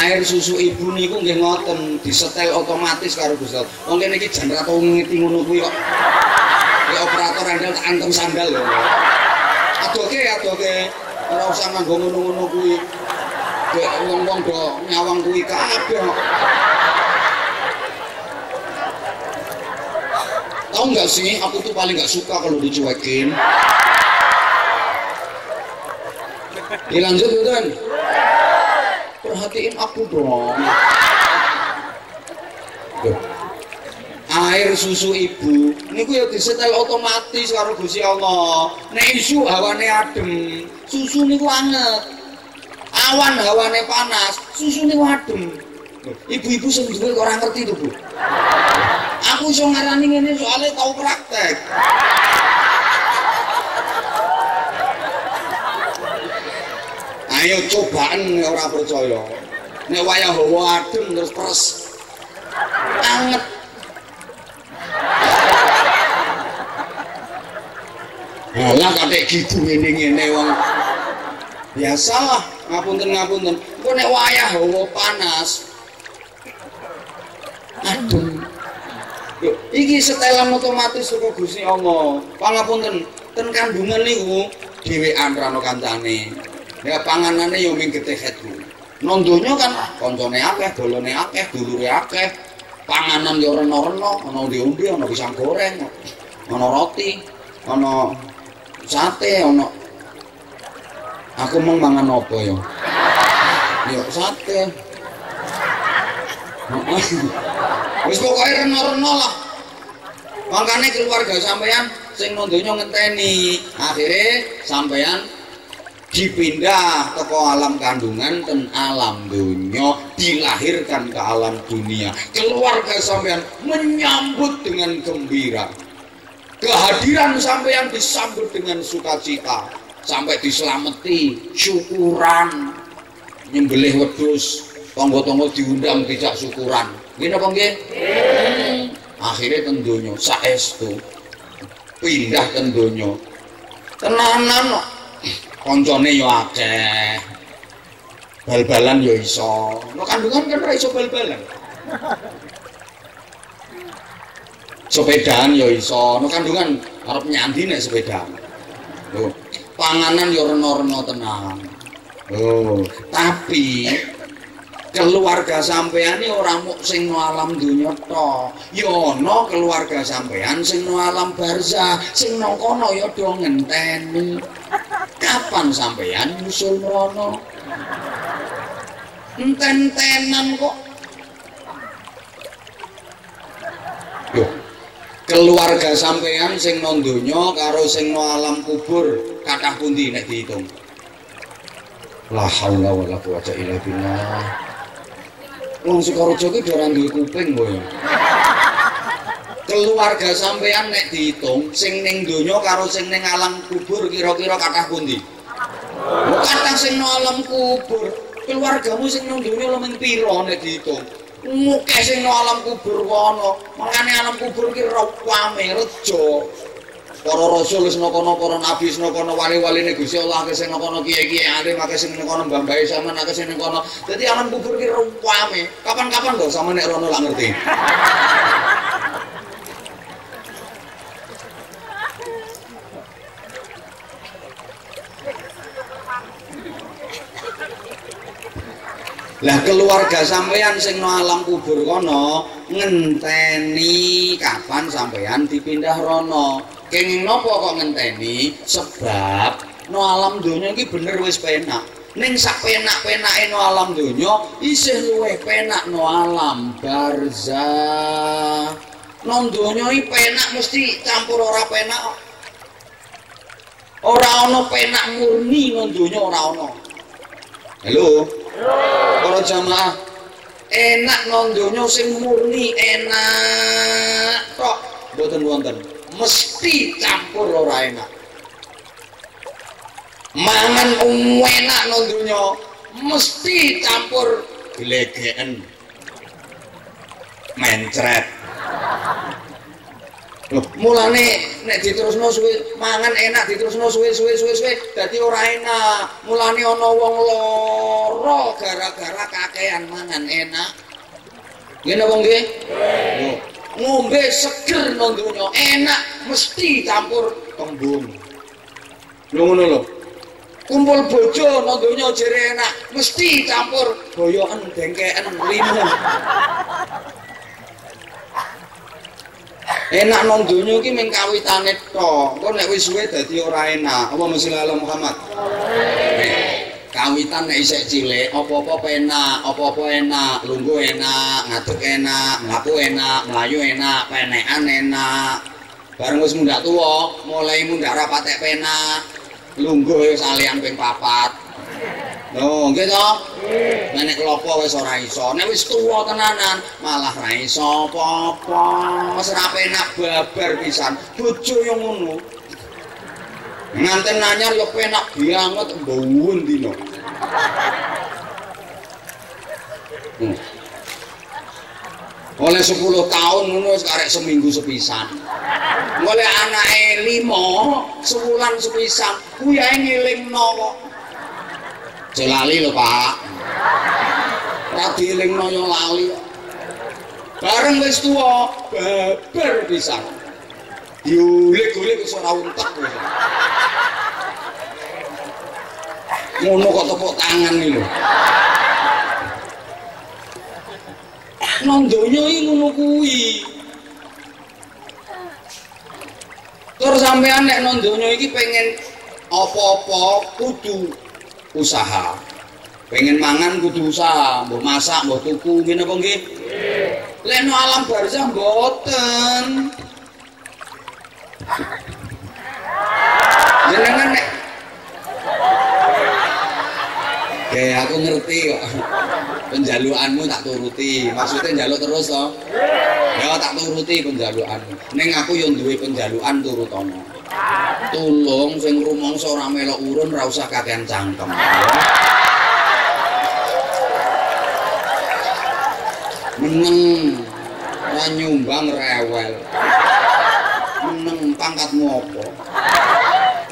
Air susu ibu niku nggih ngoten, disetel otomatis karo Gusti Allah. Wong kene iki jan ra tau ngeti ngono kuwi kok. Ya operator andel tak antem sandal lho. Adoke. Ora usah nganggo ngono-ngono kuwi. Dek wong-wong do nyawang kuwi kabeh kok. Tahu nggak sih, aku tuh paling nggak suka kalau dicuekin. Dilanjut kan? Perhatiin aku dong. Air susu ibu niku ya disetel otomatis karo Gusti Allah. Nek isu hawane adem, susu niku anget. Awan hawane panas, susu niku adem. Ibu-ibu sing duwe kok ora ngerti to, Bu. Aku iso ngarani ngene soalnya tau praktek. Ayo cobaan nek ora percaya. Nek wayah hawa adem terus peres. Anget. Lah katik gitu ngene-ngene wong. Biasalah, ngapunten. Kok nek wayah hawa panas. Adem. Iki setelan otomatis saka Gusti Allah. Pangapunten, ten kandungan niku dhewean rano kancane. Ya panganane yo ming getehet ku. Nang donya kan kancane akeh, dolone akeh, dulure akeh. Panganan yo rena-rena, ana ombe-ombe, ana pisang goreng, ana roti. ana sate, ana aku mau mangan apa ya? Ya sate. Wis pokoke reno-reno lah. Makane keluarga sampean sing nang donya ngenteni, akhire sampean dipindah ke alam kandungan dan alam dunia, dilahirkan ke alam dunia. Keluarga sampean menyambut dengan gembira. Kehadiran sampean disambut dengan sukacita, sampai diselamati, syukuran, nyembelih wedhus, tangga-tangga diundang dijak syukuran. Nggih napa nggih? Akhirnya ten donya saestu pindah ten donya. Tenanan kok. Koncone yo akeh. Bal-balan yo iso. Nek kandungan kan ora iso bal-balan. Sepedaan yo iso. Nek kandungan arep nyandi nek sepedaan. Lho, panganan yo reno-reno tenan. Oh, tapi keluarga sampean iki ora mung sing no alam donya tok. Ya ana keluarga sampean sing no alam barzah, sing nang kono ya do ngenteni. Kapan sampean nyusul mrono? Enten-tenan kok. Yo, keluarga sampean sing nang donya karo sing no alam kubur kathah pundi nek diitung? La haula wala quwata illa billah. Wong Sukorejo ki ora duwe kuping kowe. Keluarga sampean nek diitung sing ning donya karo sing ning alam kubur kira-kira kathah pundi? Kathah sing nang alam kubur. Keluargamu sing nang donya lumen pira nek diitung? Muke sing nang alam kubur kono. Mangane alam kubur ki rame rejo. Para rasul wis kono, para nabi wis kono, wali-waline Gusti Allah sing kono, kiai-kiai alim akeh sing kono, mbah-mbah sampean akeh sing kono. Dadi alam kubur ki rame. Kapan-kapan kok sampean nek rono lak ngerti. Lah keluarga sampean sing no alam kubur kono ngenteni kapan sampean dipindah rono. Kenging napa kok ngenteni? Sebab no alam donya iki bener wis penak. Ning sak penak-penake no alam donya isih luwih penak no alam barzah. Nang donya iki penak mesti campur ora penak. Ora ana penak murni nang donya ora ana. Halo. Para jamaah, enak nang donya sing murni enak tok mboten wonten. Mesti campur ora enak. Mangan enak nang donya mesti campur glegeken. Mencret. Loh, mulane nek diterusno suwe mangan enak diterusno suwe dadi ora enak. Mulane ana wong lara gara-gara kakean mangan enak. Nggih napa nggih? Nggih. Ngombe seger nang donya enak mesti campur tembung. Lho ngono lho. Kumpul bojo nang donya jere enak mesti campur boyoken dengkeken limu. Enak nang donya iki mung kawitane tok. Engko nek wis suwe dadi ora enak. Apa mesti ala Muhammad? Kawitan nek isih cilik apa-apa penak, apa-apa enak, lungguh enak, ngadeg enak, mlaku enak, mlayu enak, penekan enak. Bareng wis mundak tuwa, mulai mundak ra patek penak. Lungguh wis alian ping 4. Lho, nggih to? Nek klopo wis ora iso. Nek wis tuwa tenanan, malah ra iso apa-apa. Wis ra penak babar pisan. Bojo yo ngono. Nganten anyar yo penak banget mbawun dino. Oleh 10 tahun ngono wis karek seminggu sepisan. Oleh anake 5 sebulan sepisan, kuwi ae ngelingno kok. Jelali lho, Pak. Ora dielingno yo lali kok. Bareng wis tuwa, babar pisan. Diulik-ulik wis ora untek wis. Ngono kok tepuk tangan iki lho. Nang donya iki ngono kuwi. Tur sampean nek nang donya iki pengen apa-apa kudu usaha. Pengen mangan kudu usaha, mbok masak, mbok tuku, ngene apa nggih? Nggih. Lek no alam barzah mboten. Jenengan nek aku ngerti kok. Penjaluanmu tak turuti. Maksudnya njaluk terus toh? Ya tak turuti penjaluanmu. Ning aku yo duwe penjaluan turutono. Tulung sing rumangsa ora melok urun ora usah kakean cangkem. Meneng ora nyumbang rewel. Meneng pangkatmu apa?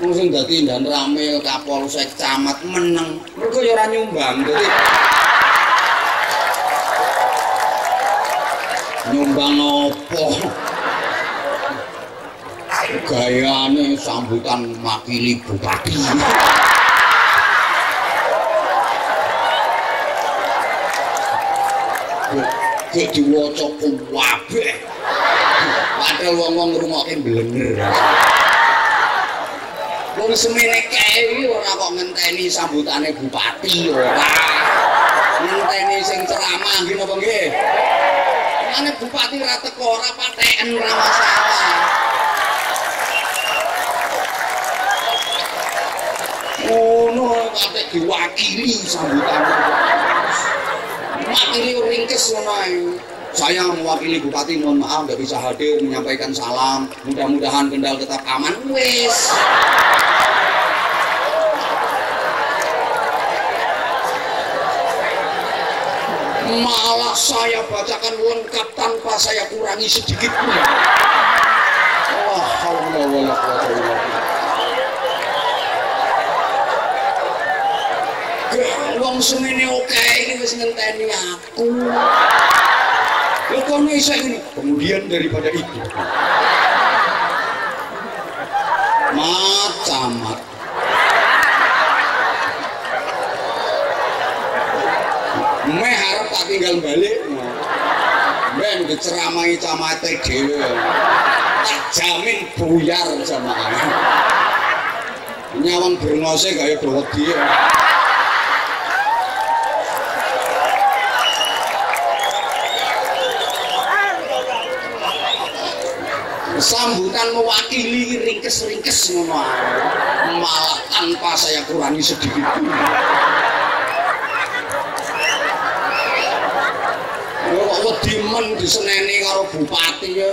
Wong sing dadi ndan ramil Kapolsek camat meneng. Mergo ya ora nyumbang. Dadi nyumbang apa? Gayane sambutan makili bupati. Kok diwaca kabeh. Padahal wong-wong ngrungokke blenger. Wong semene kae iki ora kok ngenteni sambutane bupati ora. Ngenteni sing ceramah nggih napa nggih? Ane bupati ora teko ora patheken ora masalah. Ono kate diwakili sambutane. Makili ringkes ngono ae. Saya mewakili bupati, mohon maaf nggak bisa hadir menyampaikan salam. Mudah-mudahan Kendal tetap aman. Wes. Malah saya bacakan lengkap tanpa saya kurangi sedikit pun. Alhamdulillah. Wong semene oke iki wis ngenteni aku. Lho kono iso ngene. Kemudian daripada itu. Camat. Meh harap tak tinggal balik. Ben diceramahi camate dhewe. Tak jamin buyar jamaah. Nyawang brengose kaya wedi. Sambutan mewakili ringkes-ringkes ngono malah tanpa saya kurangi sedikit pun. Kok wedi men diseneni karo bupati ya.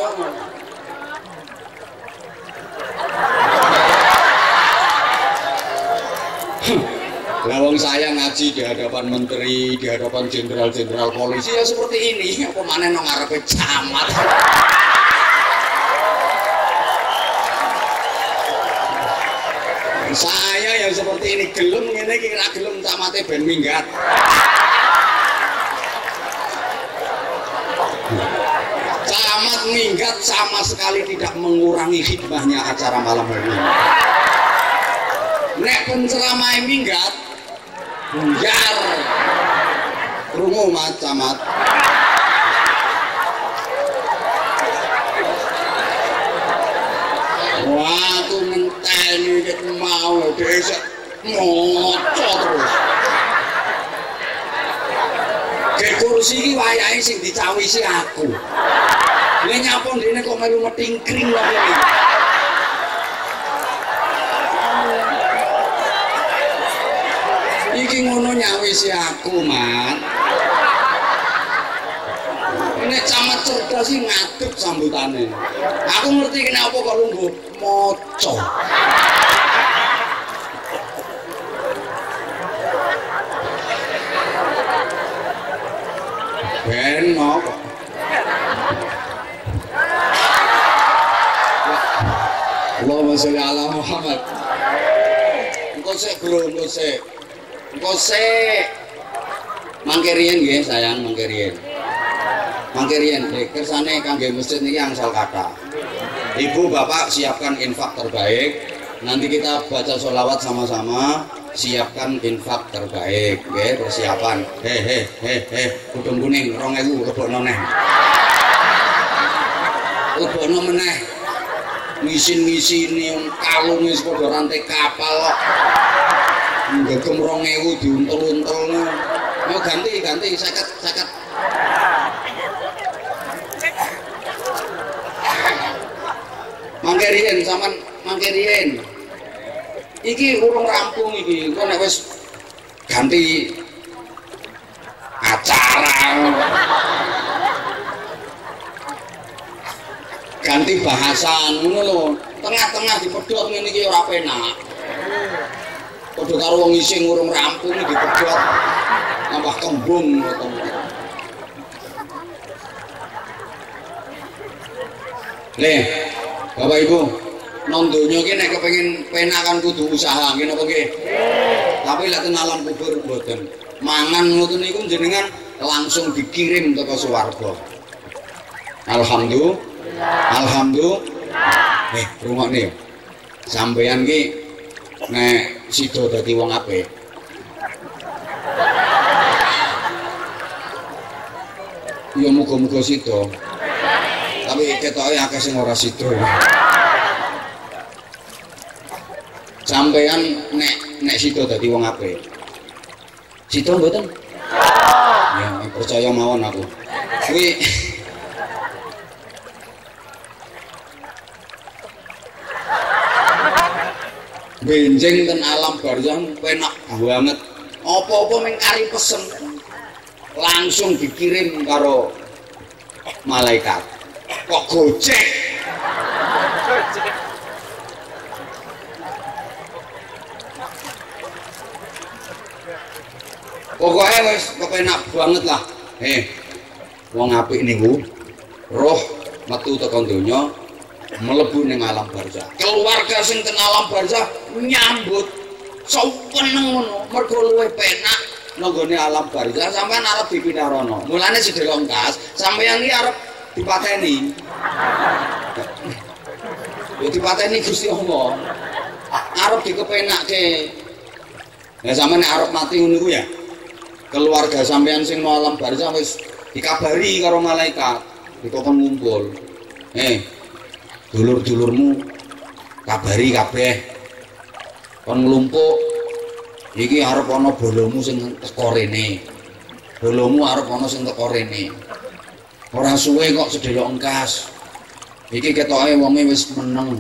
Lah wong saya ngaji di hadapan menteri, di hadapan jenderal-jenderal polisi ya seperti ini, apa maneh nang ngarepe camat. Saya yang seperti ini gelem ngene iki ra gelem camate ben minggat. Camat minggat sama sekali tidak mengurangi hikmahnya acara malam hari ini. Nek penceramah minggat buyar. Krungu Mas Camat. Waktu ngenteni nek mau dhisik moco terus. Ke kursi iki wayahe sing dicawisi aku. Lha nyapa ndene kok melu metingkring lho iki. Iki ngono nyawisi aku, Mat. Nek camat cerdas sih ngadeg sambutane. Aku ngerti kenapa kok lungguh moco. Ben kok. Allahumma sholli ala Muhammad. Engko sik, Bro, engko sik. Engko sik. Mangke riyen nggih, sayang, mangke riyen. Mangke riyen kersane kangge masjid niki angsal kata. Ibu bapak siapkan infak terbaik. Nanti kita baca sholawat sama-sama. Siapkan infak terbaik, nggih, persiapan. Kudung kuning 2000 lebokno neh. Lebokno meneh. wisin-wisine kalung wis padha rantai kapal kok. Ngegem 2000 diuntel-untelno. Yo ganti 50. Mangke riyen sampean mangke riyen. Iki urung rampung iki. Kok nek wis ganti acara ganti bahasan ngono lho. Tengah-tengah dipedhot ngene iki ora penak. Padha karo wong ising urung rampung dipedhot nambah kembung ngono. Leh, Bapak Ibu, nang donya ki nek kepengin penak kan kudu usaha, nggih napa nggih? Tapi lek ten alam kubur mboten. Mangan ngoten niku jenengan langsung dikirim teko swarga. Alhamdulillah. Alhamdulillah. Rungokne yo. Sampeyan ki nek sida dadi wong apik. Ya muga-muga sida. Tapi ketoke akeh sing ora sida. Sampeyan nek sida dadi wong apik. Sida mboten? Ya, percaya mawon aku. Kuwi benjing ten alam barzah penak banget. Apa-apa ming kari pesen langsung dikirim karo malaikat. Kok gojek? Pokoknya wis kepenak banget lah. Wong apik niku roh metu tekan donya mlebu ning alam barzah. Keluarga sing ten alam barzah nyambut seneng ngono, mergo luwih penak nanggone alam barzah sampean arep dipindah rono. Mulane sedherek engkas, sampeyan iki arep dipateni. Ya dipateni Gusti Allah. Arep dikepenakke. Lah sampeyan nek arep mati ngono ku ya. Keluarga sampeyan sing nang alam barzah wis dikabari karo malaikat, dikon ngumpul. Dulur-dulurmu kabari kabeh. Kon nglumpuk. Iki arep ana bolomu sing teko rene. Bolomu arep ana sing teko rene. Ora suwe kok sedherek engkas. Iki ketoke wonge wis meneng.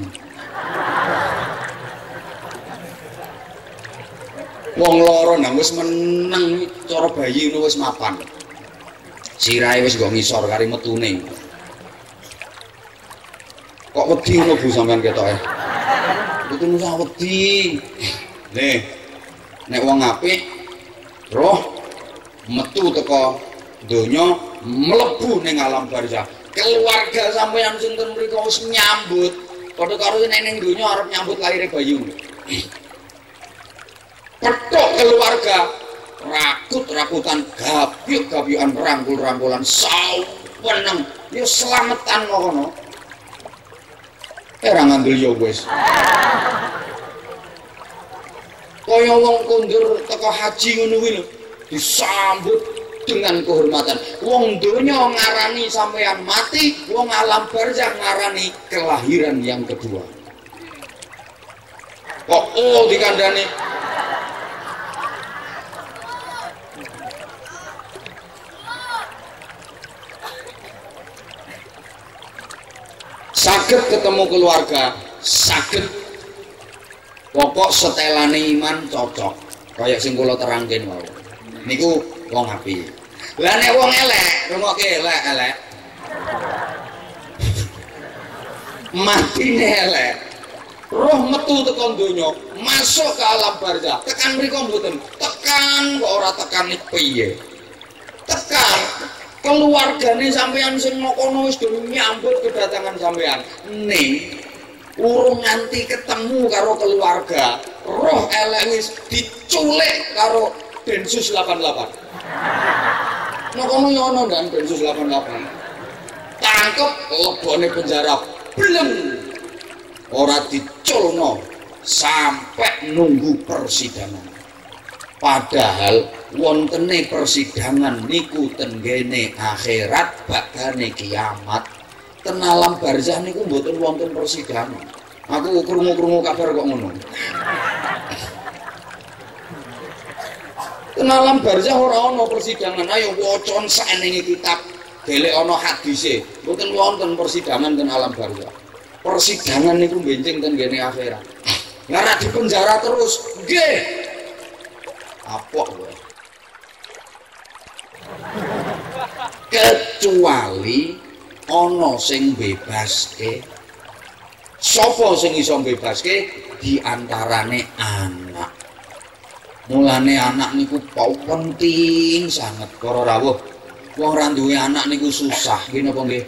Wong loro nang wis meneng cara bayi ngono wis mapan. Sirahe wis nggo ngisor kari metune. Kok wedi ngono Bu sampean ketoke? Itu nusa wedi. Nek wong apik roh metu teko donya mlebu ning alam barzah. Keluarga sampeyan sinten mriku wis nyambut. Padha karo nek ning donya arep nyambut laire bayi. Petok keluarga rakut-rakutan gapyuk-gapyukan rangkul-rangkulan saweneng ya selametan ngono. Ora ngandel ya wis. Kaya wong kondur teko haji ngono kuwi lho, disambut dengan kehormatan. Wong donya ngarani sampeyan mati, wong alam barzah ngarani kelahiran yang kedua. Kok dikandani saged ketemu keluarga, saged pokok setelane iman cocok kaya sing kula terangken wau. Niku wong apik. Lah nek wong elek, rungokke elek. Matine elek. Roh metu tekan donya, masuk ke alam barzah. Tekan mriku mboten. Tekan kok ora tekan iki piye? Tekan keluargane sampeyan sing kono wis do nyambut kedatangan sampeyan. Ning urung nganti ketemu karo keluarga, roh elek wis diculik karo Densus 88. Nah kono yo ono ndan Densus 88. Tangkep lebone penjara bleng. Ora diculno sampai nunggu persidangan. Padahal wontene persidangan niku tenggene akhirat bakane kiamat. Ten alam barzah niku mboten wonten persidangan. Aku krungu-krungu kabar kok ngono. Ten alam barzah ora ana persidangan. Ayo waca saenenge kitab. Delek ana hadise. Mboten wonten persidangan ten alam barzah. Persidangan niku benjing ten ngene akhirat. Lah nek di penjara terus, nggih. Apa kowe? Kecuali ana sing bebaske. Sapa sing iso bebaske diantarane anak. Mulane anak niku penting sangat para rawuh. Wong ra duwe anak niku susah, nggih napa nggih?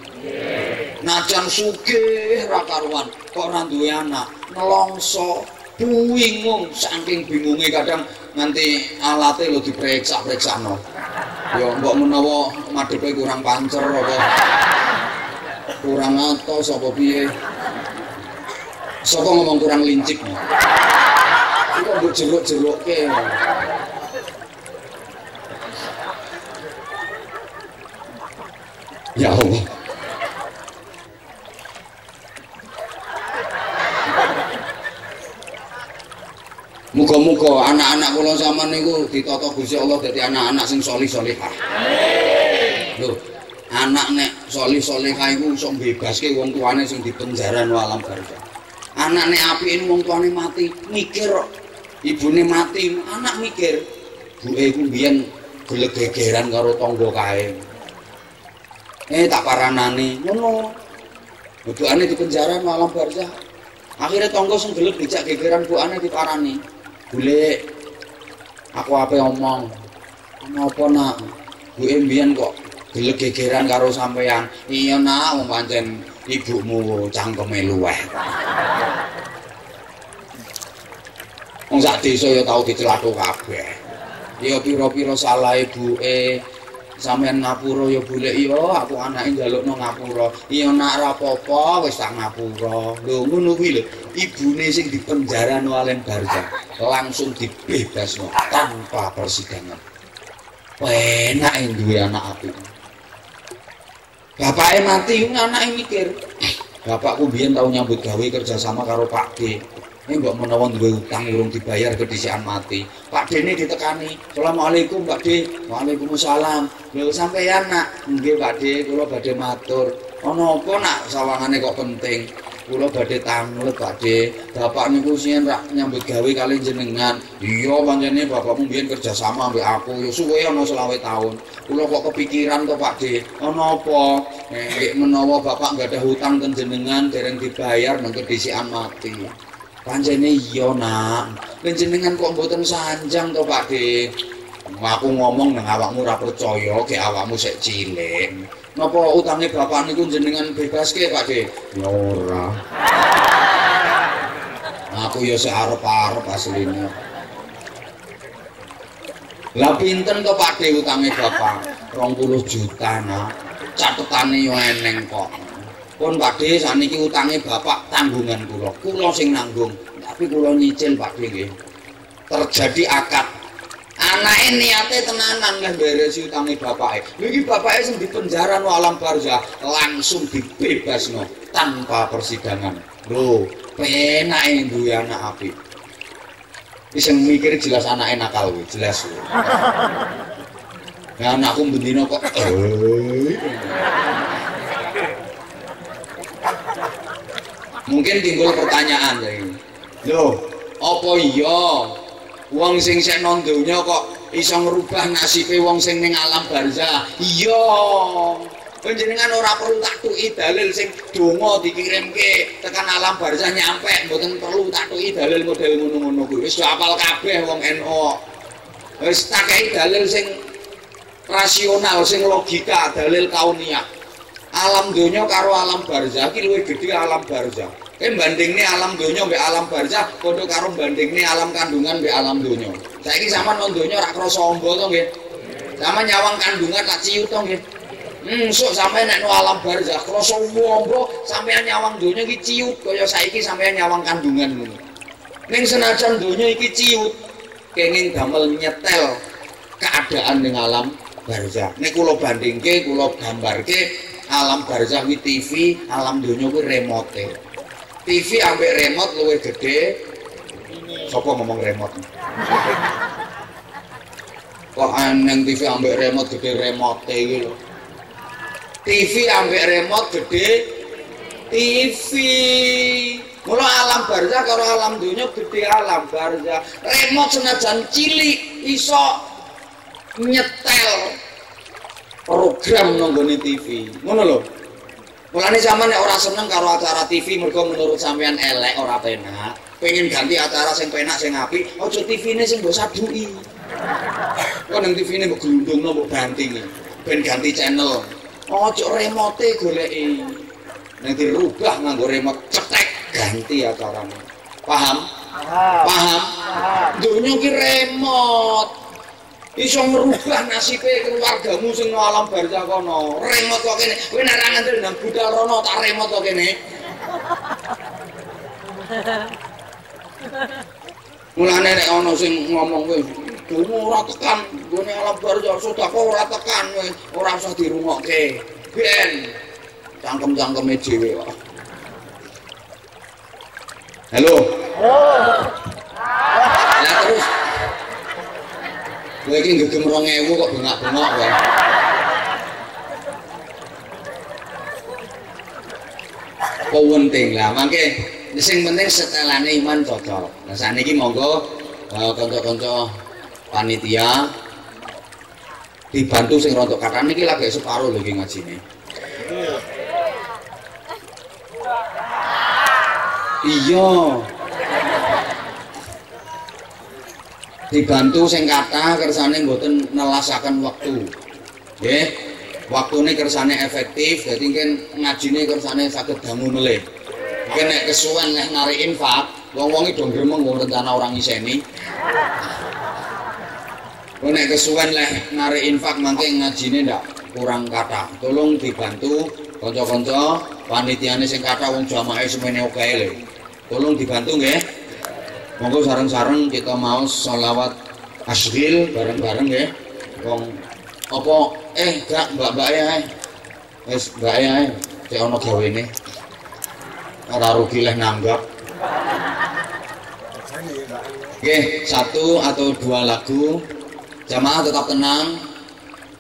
Najan sugih ra karuan, kok ora duwe anak, nelongso, bingung, saking bingunge kadang nganti alate lho diperiksa-periksano. Ya mbok menawa madhepe kurang pancer apa kurang atos apa piye. Sapa ngomong kurang lincip. Iku mbok jeruk-jerukke. Ya Allah. Muga-muga anak-anak kula sampean niku ditata Gusti Allah dadi anak-anak sing salih-salihah. Lho, anak nek salih-salihah iku iso bebaske wong tuane sing dipenjara no alam barzah. Anak nek apike wong tuane mati, mikir ibune mati, anak mikir buke iku mbiyen geleg-gegeran karo tangga kae. Tak paranani ngono. Budukane dipenjara no alam barzah. Akhirnya tangga sing gelem dijak gegeran bukane diparani. Golek aku ape omong. Napa nak? Buke mbiyen kok gelem gegeran karo sampean. Iya nak, wong pancen ibumu cangkeme luweh. Wong sak desa ya tau dicelako kabeh. Ya pira-pira salah ibuke. Sampeyan ngapura ya golek ya aku anake njalukno ngapura. Iya nak ra apa-apa wis tak ngapura. Lho ngono kuwi lho. Ibune sing dipenjara no alam barzah langsung dibebasno tanpa persidangan. Penake duwe anak apik. Bapake mati anake mikir. Bapakku biyen tau nyambut gawe kerja sama karo Pak D. Mbok menawa duwe utang urung dibayar kedhisikan mati. Pak D ini ditekani. Assalamualaikum Pak D. Waalaikumsalam. Lho sampeyan nak? Nggih Pak D, kula badhe matur. Ana apa nak sawangane kok penting? Kula badhe tanglet Pak D. Bapak niku sing rak nyambut gawe kali jenengan. Iya pancene bapakmu biyen kerja sama mbek aku. Ya suwe ana 20 tahun. Kula kok kepikiran to Pak D. Ana apa? Nek menawa bapak enggak ada hutang ten jenengan dereng dibayar nang kedhisikan mati. Pancene iya nak, jenengan kok mboten sanjang to Pak D. Aku ngomong nang awakmu ora percaya, ge awakmu sik cilik. Napa utange bapak niku jenengan bebaske Pak D? Ya ora. Aku ya sik arep-arep asline. Lah pinten to Pak D utange bapak? 20 juta nak. Catetane yo eneng kok. Pun Pak D saniki utange bapak tanggungan kula. Kula sing nanggung, tapi kula nyicil Pak D nggih. Terjadi akad. Anake niate tenanan meh beresi utange bapake. Lha iki bapake sing dipenjara no alam barzah langsung dibebasno tanpa persidangan. Lho, penake duwe anak apik. Wis sing mikir jelas anake nakal kuwi, jelas. Ya anakku bendina kok mungkin timbul pertanyaan lagi. Loh, apa iya wong sing sik nang donya kok iso ngrubah nasibe wong sing ning alam barzah? Iya. Panjenengan ora perlu tak tuki dalil sing donga dikirimke tekan alam barzah nyampe, mboten perlu tak tuki dalil model ngono-ngono kuwi. Wis hafal kabeh wong NU. Wis tak kei dalil sing rasional, sing logika, dalil kauniyah. Alam donya karo alam barzah iki luwih gedhe alam barzah. Bandingne alam donya mbek alam barzah padha karo bandingne alam kandungan mbek alam donya. Saiki sampean nang donya ora krasa amba to nggih. Sampeyan nyawang kandungan lak ciut to nggih. Sok sampeyan nek nang alam barzah krasa amba sampeyan nyawang donya iki ciut kaya saiki sampeyan nyawang kandungan ngono. Ning senajan donya iki ciut kenging damel nyetel keadaan ning alam barzah. Nek kula bandingke, kula gambarke alam barzah kuwi TV, alam donya kuwi remote. TV ambek remote luwih gede. Sopo ngomong remote? Kok aneh TV ambek remote gede remote iki lho. TV ambek remote gede TV. Mula alam barzah karo alam dunya gede alam barzah. Remote senajan cilik iso nyetel program nonggone TV. Ngono lho. Mulane sampean nek ora seneng karo acara TV mergo menurut sampean elek ora penak, pengen ganti acara sing penak sing apik, aja TV-ne sing mbok saduki. Kok nang TV-ne mbok glundungno mbok banting. Ben ganti channel. Aja remote goleki. Nek dirubah nganggo remote cetek ganti acarane. Paham? Paham? Dunya ki remote. Iso ngerubah nasibe keluargamu sing alam barzah kono. Remote kok kene. Kowe nek ra ngandel nang budal rono tak remote kok kene. Mulane nek ana sing ngomong kowe, "Dungo ora tekan, gone alam barzah sedekah ora tekan kowe, ora usah dirungokke." Ben cangkem-cangkeme dhewe kok. Halo. Lah terus kowe iki ngegem 2000 kok bengak-bengok kowe. Penting lah, mangke sing penting setelane iman cocok. Nah saniki monggo kanca-kanca panitia dibantu sing rontok kathah niki lagi separo lho iki ngajine. Iya. Dibantu sing kathah kersane mboten nelasaken wektu. Nggih. Waktune kersane efektif, dadi mungkin ngajine kersane saged dangu melih. Mungkin nek kesuwen nek narik infak, wong-wong do gremeng wong rencana orang ngiseni. Nek kesuwen lek narik infak mangke ngajine ndak kurang kathah. Tolong dibantu kanca-kanca panitiane sing kathah wong jamaah semene oke lho. Tolong dibantu nggih. Monggo sareng-sareng kita mau sholawat asghil bareng-bareng nggih. Wong apa gak mbak-mbak ae. Wis mbak ae cek ana gawene. Ora rugi leh nanggap. Oke, 1 atau 2 lagu. Jamaah tetap tenang.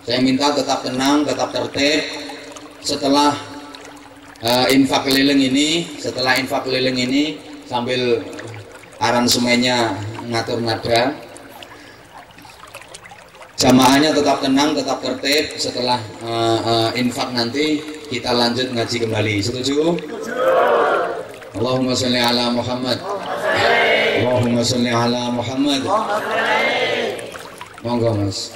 Saya minta tetap tenang, tetap tertib. Setelah infak keliling ini, sambil aransemennya ngatur nada. Jamaahnya tetap tenang, tetap tertib. Setelah infak nanti kita lanjut ngaji kembali. Setuju? Allahumma sholli ala Muhammad. Allahumma sholli ala Muhammad. Monggo Mas.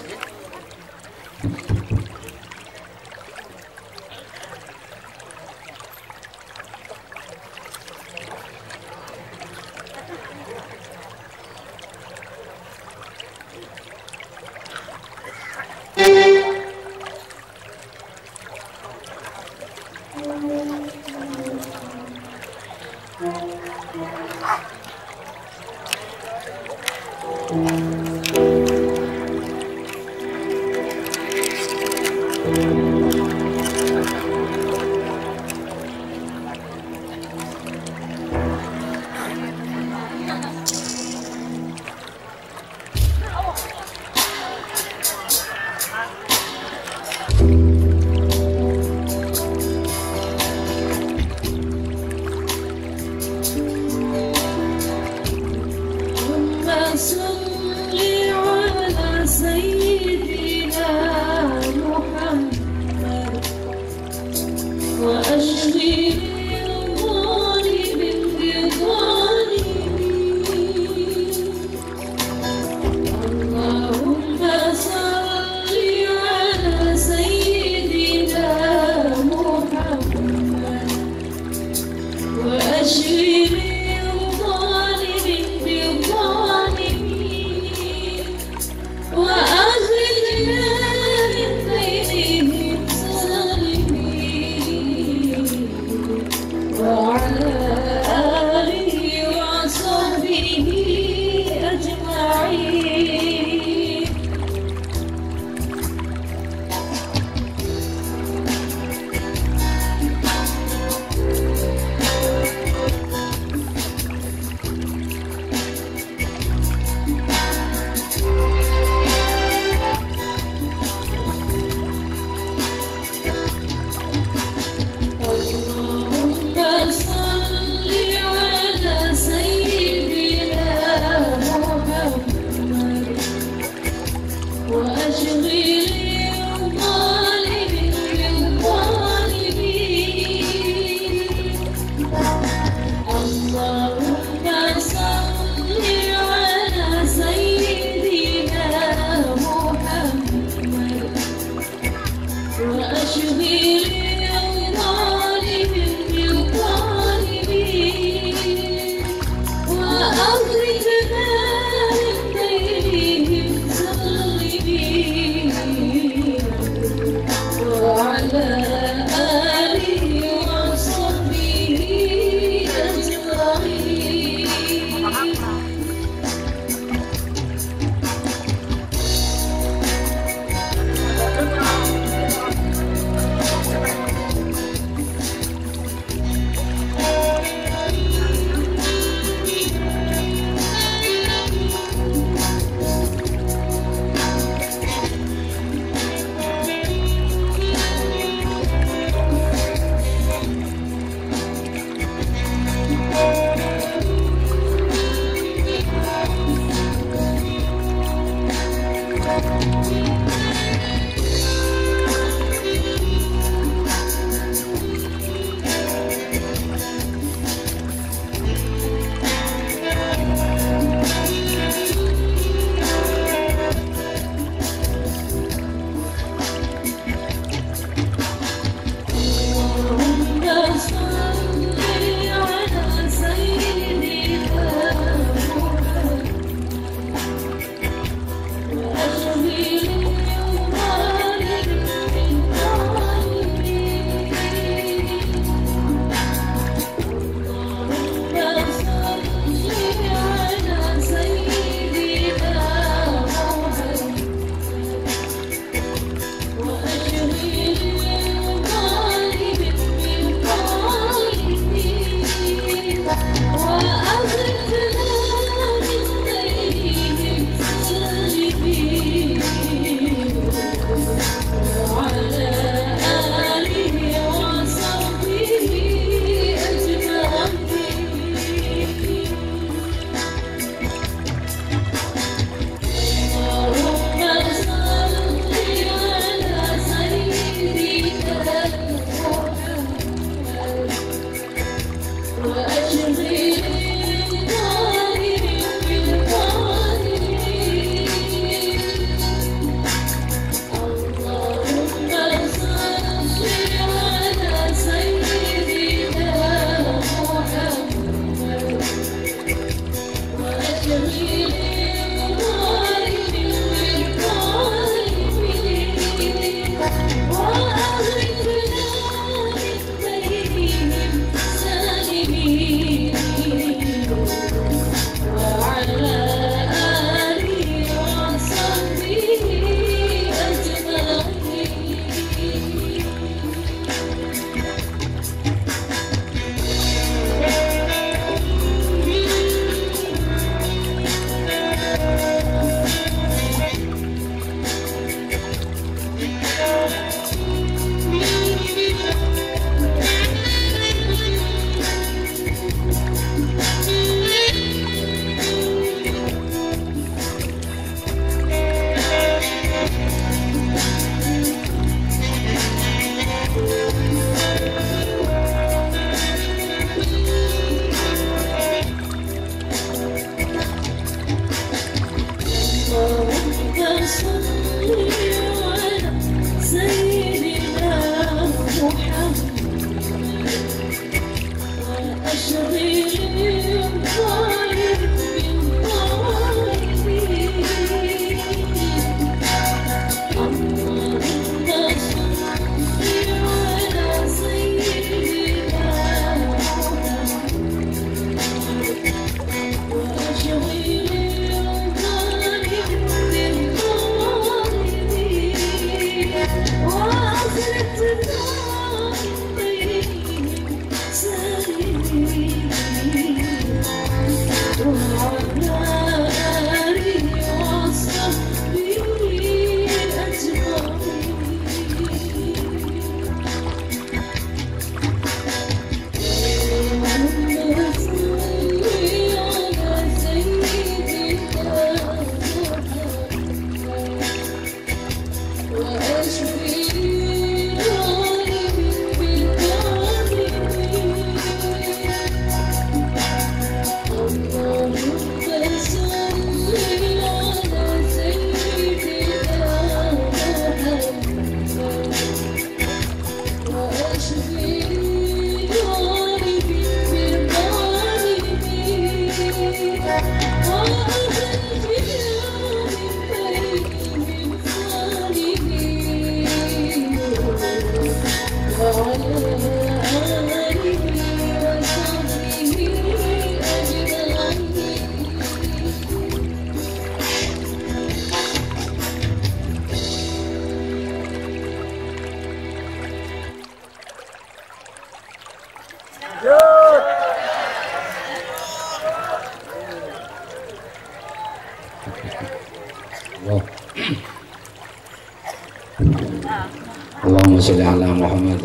Allahumma sholli ala Muhammad.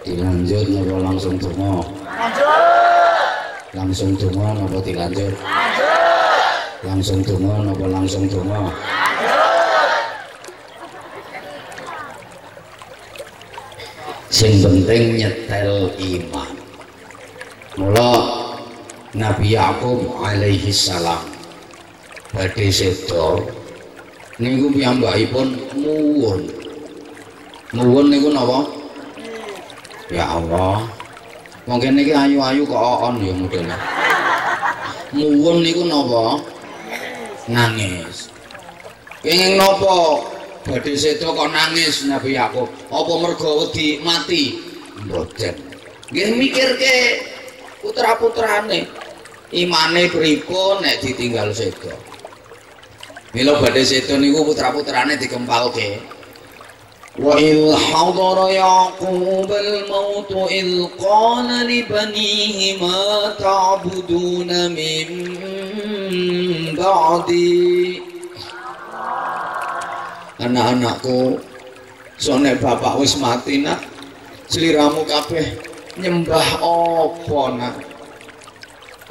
Dilanjut napa langsung donga? Lanjut. Langsung donga napa dilanjut? Lanjut. Langsung donga napa langsung donga? Sing penting nyetel iman. Mula Nabi Yakub alaihi salam badhe seda niku piyambakipun muwun. Muwun niku napa? Ya Allah. Mungkin niki ayu-ayu kok on ya modele. Muwun niku napa? Nangis. Kenging napa badhe seda kok nangis Nabi Yakub? Apa mergo wedi mati? Mboten. Nggih mikirke putra-putrane. Imane pripun nek ditinggal seda. Mila badhe seda niku putra-putrane dikempalke. Wa il hadara yaqub al maut il qala li banihi ma ta'buduna min ba'di. Anak-anakku, soalnya bapak wis mati nak, seliramu kabeh nyembah apa nak?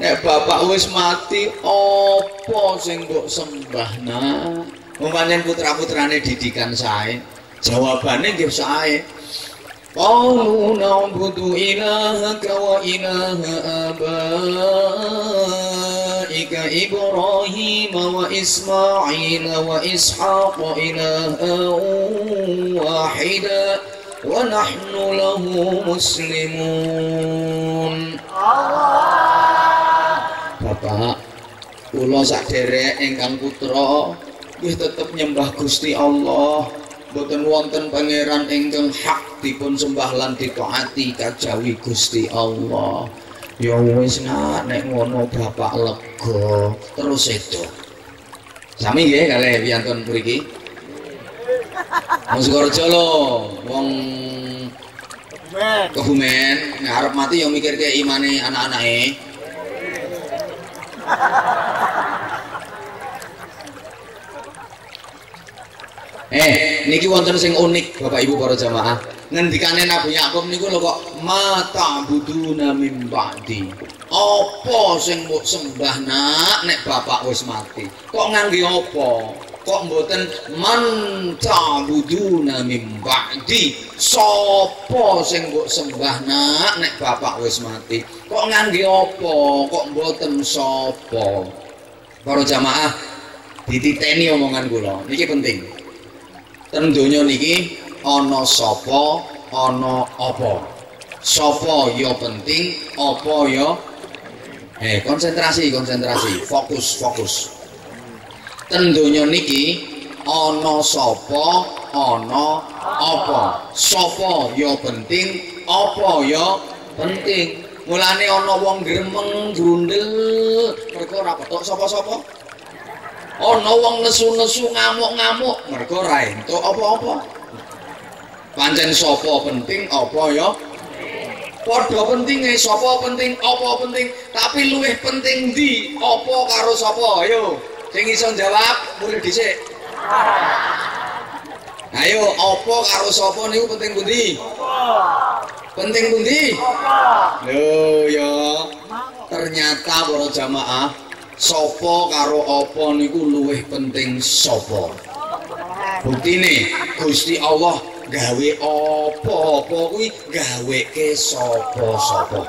Nek bapak wis mati, apa sing mbok sembah nak? Umpamane putra-putrane didikan sae, jawabane nggih sae. Qalu na'budu ilahaka wa ilaha abaika Ibrahim wa Ismail wa Ishaq ilahan wahida wa nahnu lahu muslimun. Bapak, kula sadherek ingkang putra nggih tetep nyembah Gusti Allah. Boten wonten pangeran ingkang hak dipun sembah lan ditaati kajawi Gusti Allah. Ya wis nek ngono bapak lega terus sedo. Sami nggih kalih piyantun mriki. Wong Sukorejo lho, wong Kebumen nek arep mati ya mikirke imane anak-anake. Niki wonten sing unik Bapak Ibu para jamaah. Ngendikane Nabi Yakub niku lho kok mata buduna mim ba'di. Apa sing mbok sembah nak nek bapak wis mati? Kok ngangge apa? Kok mboten man ta'buduna mim ba'di? Sapa sing mbok sembah nak nek bapak wis mati? Kok ngangge apa? Kok mboten sapa? Para jamaah dititeni omongan kula. Niki penting. Ten donya niki ana sapa, ana apa. Sapa ya penting, apa ya konsentrasi, fokus. Ten donya niki ana sapa, ana apa. Sapa ya penting, apa ya penting. Mulane ana wong gremeng grundel mergo ora petuk sapa-sapa. Ana wong nesu-nesu ngamuk-ngamuk mergo ora entuk apa-apa. Pancen sapa penting apa ya? Padha pentinge sapa penting apa penting, tapi luwih penting ndi apa karo sapa? Ayo, sing iso jawab mulih dhisik. Ayo, apa karo sapa niku penting pundi? Penting pundi? Lho ya. Ternyata para jamaah sapa karo apa niku luwih penting sapa. Buktine Gusti Allah gawe apa-apa kuwi gaweke sapa-sapa.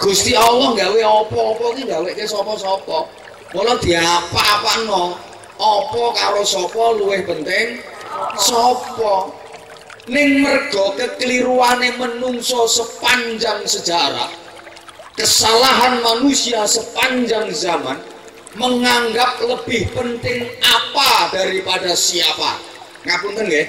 Gusti Allah gawe apa-apa kuwi gaweke sapa-sapa. Mula diapa-apano apa karo sapa luwih penting sapa. Ning mergo kekeliruane menungso sepanjang sejarah, kesalahan manusia sepanjang zaman menganggap lebih penting apa daripada siapa. Ngapunten nggih.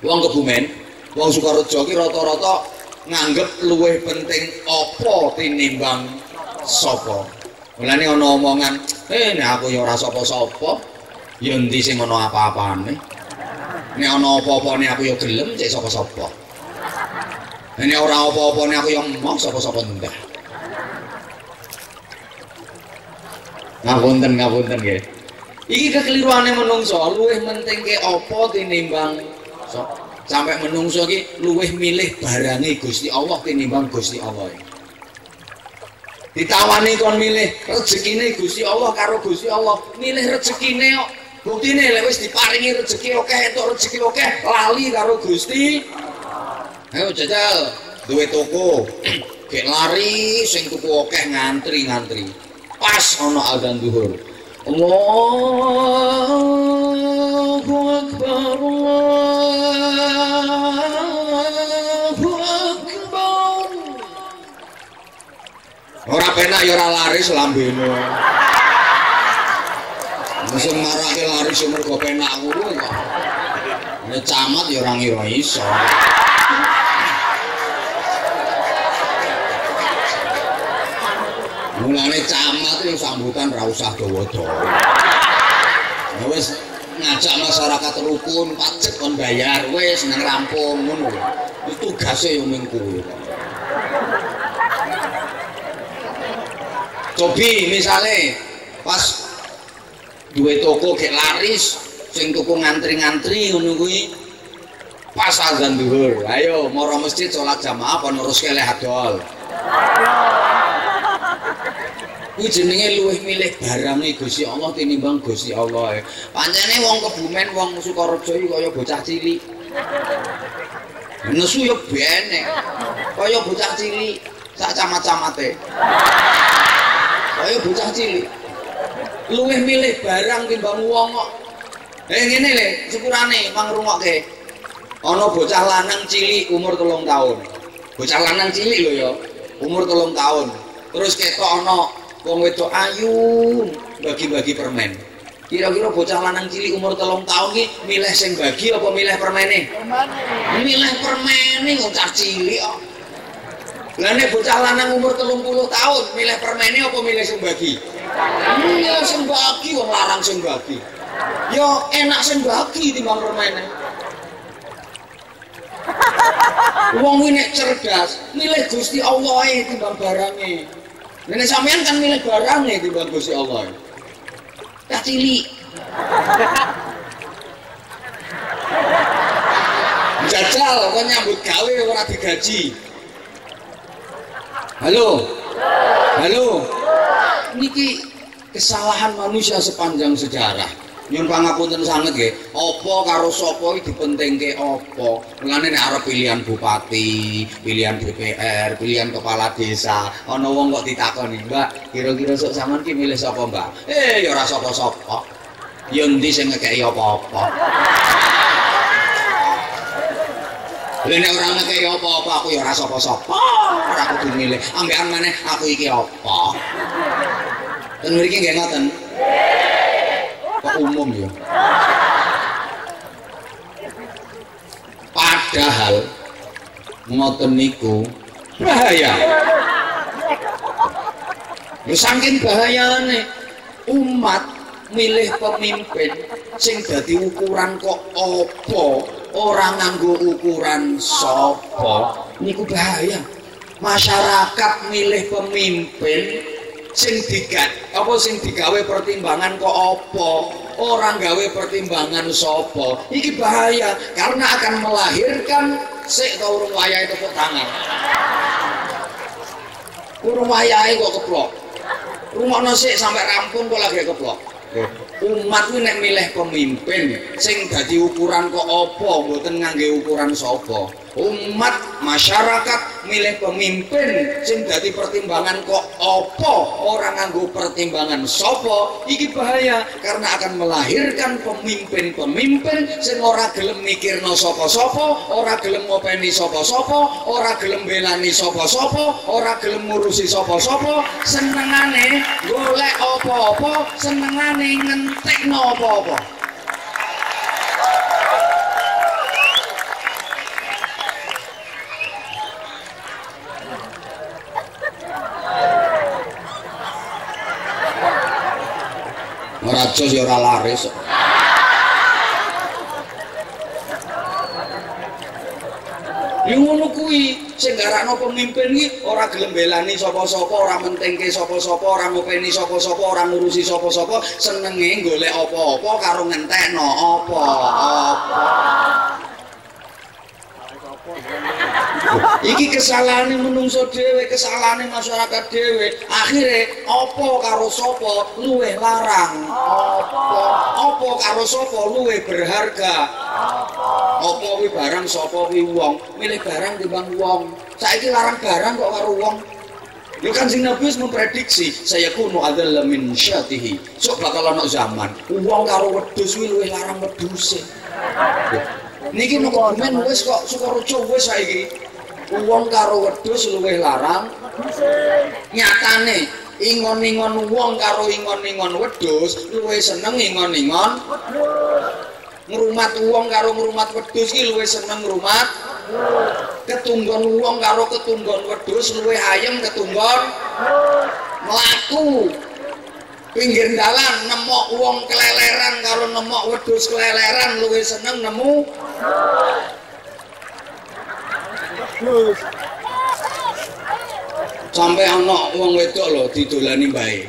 Wong Kebumen, wong Sukorejo ki rata-rata nganggep luwih penting apa tinimbang sapa. Mulane ana omongan, nek aku ya ora sapa-sapa, ya endi sing ana apa-apane. Nek ana apa-apane aku ya gelem cek sapa-sapa. Nek ora apa-apane aku ya emoh sapa-sapa ndak. Ngapunten nggih. Iki kekeliruane menungso, luwih mentingke apa tinimbang sampai menungso iki luwih milih barange Gusti Allah tinimbang Gusti Allah. Ditawani kon milih rezekine Gusti Allah karo Gusti Allah, milih rezekine kok. Buktine lek wis diparingi rezeki akeh, entuk rezeki akeh, lali karo Gusti. Ayo jajal duwe toko. Gek lari sing tuku akeh ngantri-ngantri. Pas ana adzan zuhur. Allahu Akbar. Allahu Akbar. Ora penak ya ora laris lambene. Mesti marake laris mergo penak ngono kok. Nek camat ya ora ngira iso. Mulane camat itu sambutan ra usah dawa-dawa. Ya wis ngajak masyarakat rukun, pajak kon bayar, wis nang rampung ngono. Itu tugase yo ming kuwi. Cobi misale pas duwe toko gek laris sing tuku ngantri-ngantri ngono kuwi pas azan zuhur. Ayo mara masjid salat jamaah apa nuruske leh adol. Kuwi jenenge luwih milih barange Gusti Allah tinimbang Gusti Allah. Pancene wong Kebumen, wong Sukorejo iki kaya bocah cilik. Nesu yo benek. Kaya bocah cilik sak camat-camate. Kaya bocah cilik. Luwih milih barang timbang wong kok. Ngene lho, sepurane mangrungokke. Ana bocah lanang cilik umur 3 tahun. Bocah lanang cilik lho ya, umur 3 tahun. Terus ketok ana wong wedok ayu bagi-bagi permen. Kira-kira bocah lanang cilik umur 3 tahun ki milih sing bagi apa milih permene? Milih permene wong cah cilik kok. Lah nek bocah lanang umur 30 tahun milih permene apa milih sing bagi? Milih sing bagi, wong larang sing bagi. Yo enak sing bagi timbang permene. Wong kuwi nek cerdas milih Gusti Allah timbang barange. Nek sampean kan milih barange timbang Gusti Allah. Cah cilik. Jajal kok nyambut gawe ora digaji. Halo. Halo. Niki kesalahan manusia sepanjang sejarah. Nyun pangapunten sanget nggih, apa karo sapa iki dipentingke apa? Mulane nek arep pilihan bupati, pilihan DPR, pilihan kepala desa, ana wong kok ditakoni, "Mbak, kira-kira sok sampean ki milih sapa, Mbak?" Ya ora sapa-sapa. Ya endi sing ngekeki apa-apa. Lha nek ora ngekeki apa-apa aku ya ora sapa-sapa. Ora kudu milih, ambekan maneh aku iki apa. Ten mriki nggih ngoten. Kok umum ya. Padahal ngoten niku bahaya. Wis saking bahayane umat milih pemimpin sing dadi ukuran kok apa, ora nganggo ukuran sapa. Niku bahaya. Masyarakat milih pemimpin sing digawe pertimbangan kok apa, orang gawe pertimbangan sapa. Iki bahaya karena akan melahirkan sik ta urung wayahe tepuk tangan. Urung wayahe kok keplok. Rungokno sik sampai rampung kok lagi keplok. Umat kuwi nek milih pemimpin sing dadi ukuran kok apa, mboten ngangge ukuran sapa. Umat masyarakat milih pemimpin sing dadi pertimbangan kok apa, orang nganggo pertimbangan sapa. Iki bahaya karena akan melahirkan pemimpin-pemimpin sing ora gelem mikirno sapa-sapa, ora gelem ngopeni sapa-sapa, ora gelem belani sapa-sapa, ora gelem ngurusi sapa-sapa, senengane golek apa-apa, senengane ngentekno apa-apa. Ora jos ya ora laris. Ya ngono kuwi sing garakno pemimpin iki ora gelem belani sapa-sapa, ora mentingke sapa-sapa, ora ngopeni sapa-sapa, ora ngurusi sapa-sapa, senenge golek apa-apa karo ngentekno apa-apa. Iki kesalahane menungso dhewe, kesalahane masyarakat dhewe. Akhire apa karo sapa luwih larang? Apa karo sapa luwih berharga? Apa kuwi barang sapa kuwi wong? Milih barang timbang wong. Saiki larang barang kok karo wong. Lho Kanjeng Nabi wis memprediksi saya kuno adzalla min syatihi. Sok bakal ana zaman wong karo wedhus kuwi luwih larang wedhuse. Niki nek men wis kok Sukorejo wis saiki. Wong karo wedhus luwih larang nyatane ingon-ingon wong karo ingon-ingon wedhus luwih seneng ingon-ingon ngrumat wong karo ngrumat wedhus iki luwih seneng ngrumat ketunggon wong karo ketunggon wedhus luwih ayem ketunggon mlaku pinggir dalan nemok wong keleleran karo nemok wedhus keleleran luwih seneng nemu sampai ana wong wedok lho didolani mbae.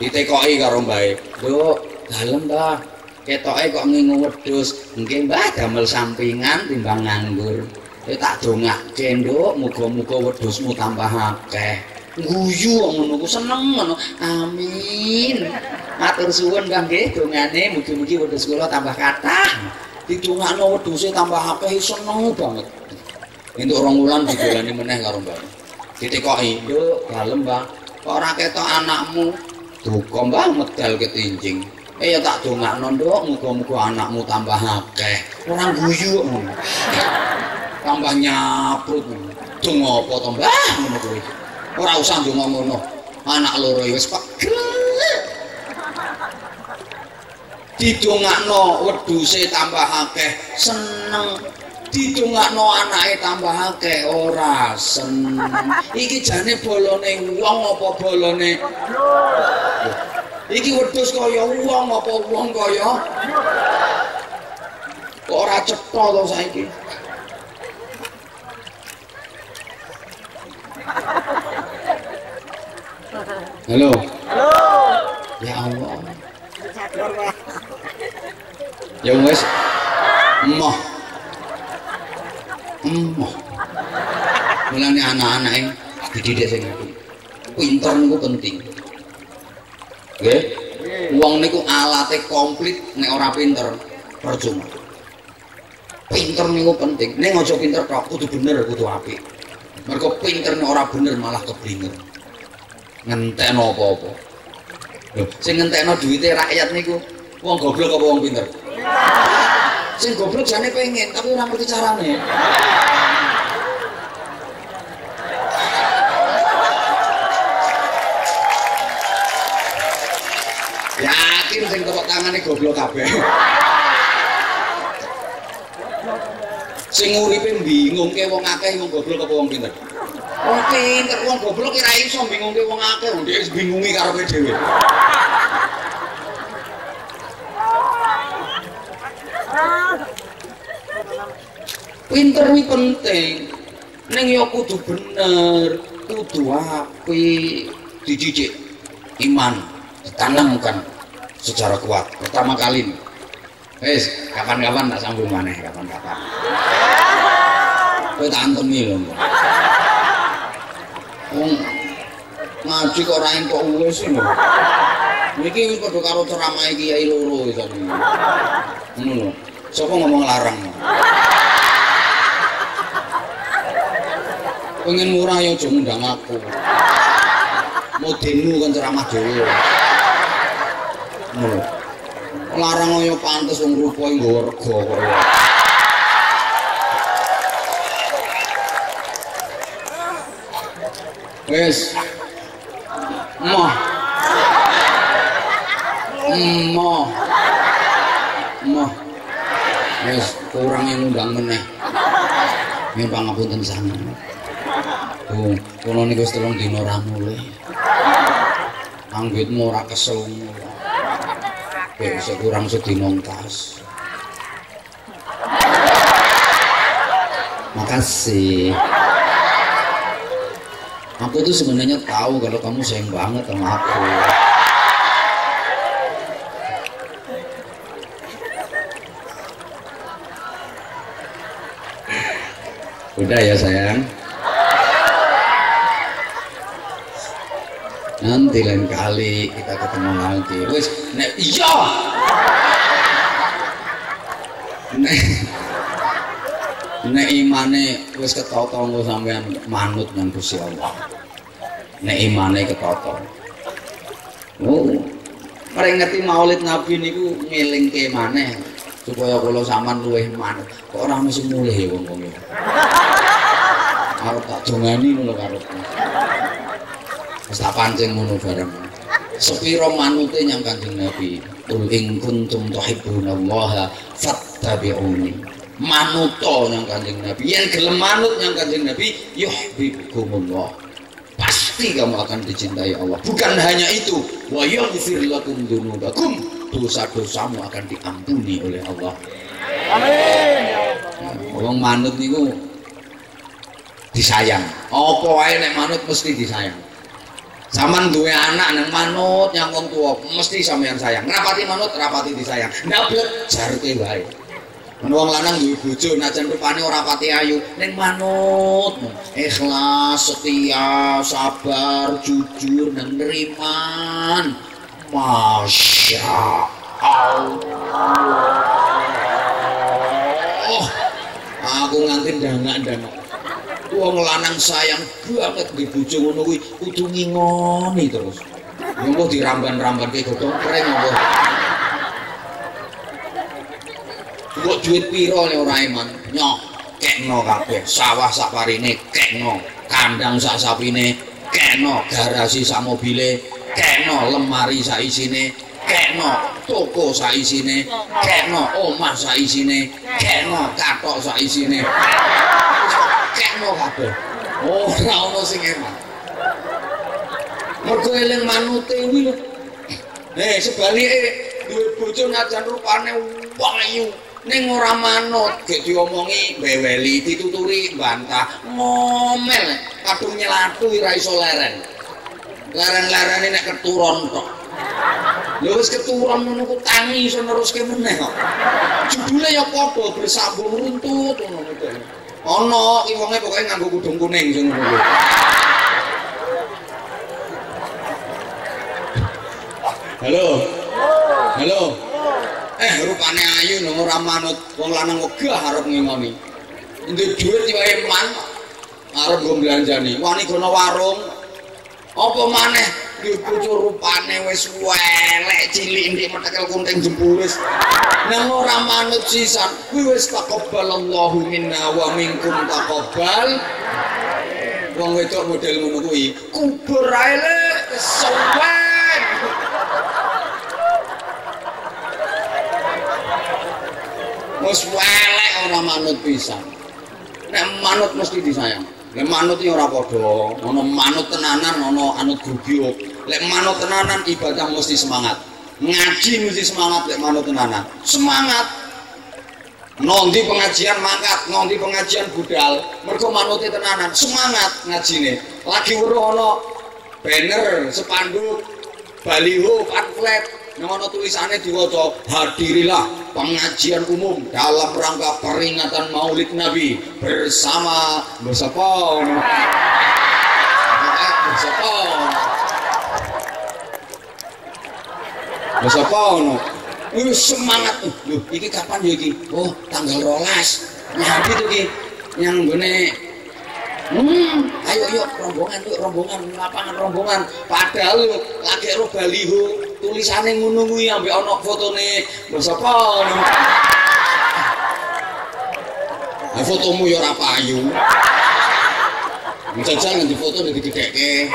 Ditekoki karo mbae. Nduk, dalem ta. Ketoke kok ngingu wedhus. Nggih, Mbah, damel sampingan timbang nganggur. Tak dongake, Nduk, muga-muga wedhusmu tambah akeh. Guyu ngono ku seneng ngono. Amin. Matur suwun Mbah nggih dongane mugi-mugi wedhus kula tambah kathah. Didongakno wedhuse tambah akeh seneng banget. Entuk 2 wulan didolani meneh karo Mbak. Ditekoki, "Nduk, dalem, Mbah. Kok ora ketok anakmu?" "Duka, Mbah, medal ketinjing." "Ya tak dongakno, Nduk, muga-muga anakmu tambah akeh." Ora guyu ngono. Tambah nyaprut. Donga apa to, Mbah? Ngono kuwi. Ora usah donga ngono. Anak loro wis pegel. Didongakno wedhuse tambah akeh seneng. Didongakno anake tambah akeh ora seneng. Iki jane bolone wong apa bolone? Iki wedhus kaya wong apa wong kaya? Kok ora cetha to saiki? Halo. Halo. Ya Allah. Ya wis. Emoh. Mulane anak-anake dididik sing apik. Pinter niku penting. Nggih. Wong niku alate komplit nek ora pinter percuma. Pinter niku penting. Ning aja pinter tok, kudu bener, kudu apik. Mergo pinter nek ora bener malah keblinger. Ngentekno apa-apa. Lho, sing ngentekno duwite rakyat niku wong goblok apa wong pinter? Sing goblok jane pengen tapi ora ngerti carane. Yakin sing tepuk tangane goblok kabeh. Sing uripe bingungke wong akeh wong goblok apa wong pinter? Wong pinter, wong goblok ora iso bingungke wong akeh, dhek bingungi karepe dhewe. Pinter ini penting, neng yo kudu bener, kudu apik, dicicik iman, ditanamkan secara kuat. Pertama kali nih, wes kapan-kapan tak sambung maneh, kapan-kapan. Kowe tak antemi lho. Wong ngaji kok ora entuk wis lho. Niki wis padha karo ceramah kiai loro wis. Ngono lho. Sapa ngomong larang? Pengen murah ya aja ngundang aku. Modemu kan ceramah dhewe. Ngono. Larang kaya pantes wong rupa nggawa rega kok. Wes. Moh. Wes kurang yang ngundang meneh. Yen pangapunten sanget. Oh, kula niku wis 3 dina ora mulih. Anggitmu ora kesel. Wis kurang sedina entas. Makasih. Aku tuh sebenarnya tahu kalau kamu sayang banget sama aku. Udah ya sayang. Nanti lain kali kita ketemu lagi. Wis, nek iya. Nek imane wis ketata engko sampean manut nang Gusti Allah. Nek imane ketata. Oh, mereka ngerti maulid Nabi niku ngelingke maneh supaya kula sampean luwih manut. Kok ora mesti mulih ya wong-wong iki. Arep tak dongani ngono karepku. Wis tak pancing ngono bareng. Sepira manute nyang Kanjeng Nabi. Qul in kuntum tuhibbunallaha fattabi'uni. Manuto nyang Kanjeng Nabi. Yen gelem manut nyang Kanjeng Nabi, yuhibbukumullah. Pasti kamu akan dicintai Allah. Bukan hanya itu, wa yaghfir lakum dzunubakum. Dosa-dosamu akan diampuni oleh Allah. Amin. Wong manut niku disayang. Apa wae nek manut mesti disayang. Saman duwe anak nang manut yang wong tuwa mesti sampean sayang. Rapati manut, rapati disayang. Nablet jarke wae. Wong lanang duwe bojo najan rupane ora pati ayu, ning manut, ikhlas, setia, sabar, jujur dan neriman. Masya Allah. Oh, aku nganti dangak-dangak. Wong lanang sayang banget di bojo ngono kuwi kudu ngingoni terus. Ngono diramban-ramban ke godhong kreng apa. Kok duit piro nek ora iman? Nyok, kekno kabeh. Sawah sak parine kekno, kandang sak sapine kekno, garasi sak mobile kekno, lemari sak isine kekno, toko sak isine kekno, omah sak isine kekno, kathok sak isine kekno kabeh. Ora ono sing enak. Mergo eling manute kuwi lho. Sebalike duwe bojo najan rupane wayu ning ora manut, gek diomongi mbeweli, dituturi bantah, ngomel, kadung nyelatu ora iso leren. Leren-lerene nek keturon tok. Lha wis keturon ngono ku tangi iso neruske meneh kok. Judule ya padha bersambung runtut ngono kuwi. Ana ki wonge pokoke nganggo kudung kuning sing ngono kuwi. Halo. Halo. Rupane ayu nang ora manut, wong lanang wegah arep ngingoni. Ndek dhuwit wae man arep nggo belanjani, wani gono warung. Apa maneh ndek bojo rupane wis elek cilik ndik metekel kunting jempul wis. Nang ora manut sisan, kuwi wis taqabbalallahu minna wa minkum taqabbal. Wong wedok model ngono kuwi, kubur ae le kesuwen. Wis welek ora manut pisan. Nek manut mesti disayang. Nek manut iki ora padha, ana manut tenanan, ana anut grubyuk. Lek manut tenanan ibadah mesti semangat. Ngaji mesti semangat lek manut tenanan. Semangat. Nondi pengajian mangkat, nondi pengajian budal. Mergo manute tenanan, semangat ngajine. Lagi weruh ana banner, spanduk, baliho, pamflet. Yang ada tulisannya diwaca, hadirilah pengajian umum dalam rangka peringatan Maulid Nabi bersama bersapa wih semangat loh, iki kapan ya iki? Oh tanggal 12 nyambi tuh ki yang gini ayo rombongan lapangan rombongan padahal lagi ro baliho tulisane ngono kuwi ambek ana fotone sapa ngono. Fotomu ya ora payu. Jajal nang foto nek digedhekke.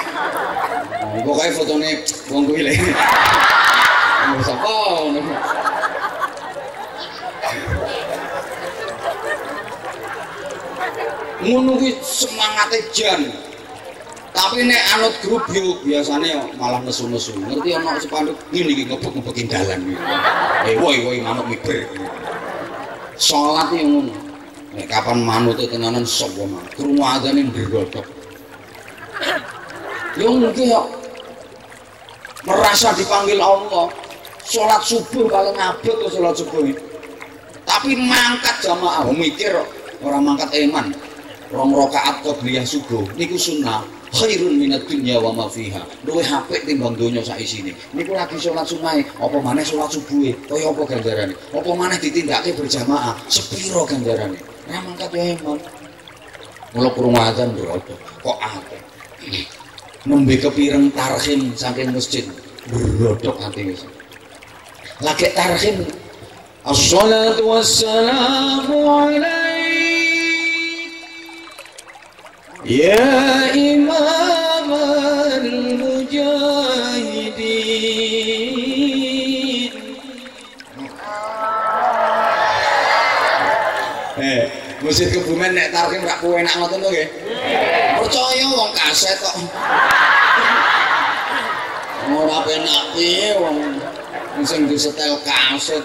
Pokoke fotone wong kuwi le. Sapa ngono. Ngono kuwi semangate jan. Tapi nek anut grup yo biasane malah nesu-nesu. Ngerti ana spanduk ngene iki ngebek-ngebekin dalan iki. Woi manuk miber. Salat yo ngono. Nek kapan manute tenanan sapa mah. Krungu azane ndrodok. Yo mungkin yo merasa dipanggil Allah. Salat subuh kalau ngabut to salat subuh. Tapi mangkat jamaah mikir orang mangkat iman. 2 rakaat qabliyah subuh niku sunnah khairun minad dunya wa ma fiha. Luwih apik timbang donya sak isine. Niku lagi salat sunah, apa maneh salat subuhe, kaya apa ganjarane? Apa maneh ditindakake berjamaah, sepiro ganjarane? Ra mangkat ya emon. Mula krungu adzan broto, kok akeh. Nembe kepireng tarhim saking masjid, brodok ati wis. Lagi tarhim as-salatu wassalamu alaik ya imam al-mujahidin. Masjid Kebumen nek tarhim rak kowe enak ngoten to nggih. Percaya wong kaset kok. Ora penak piye wong sing disetel kaset.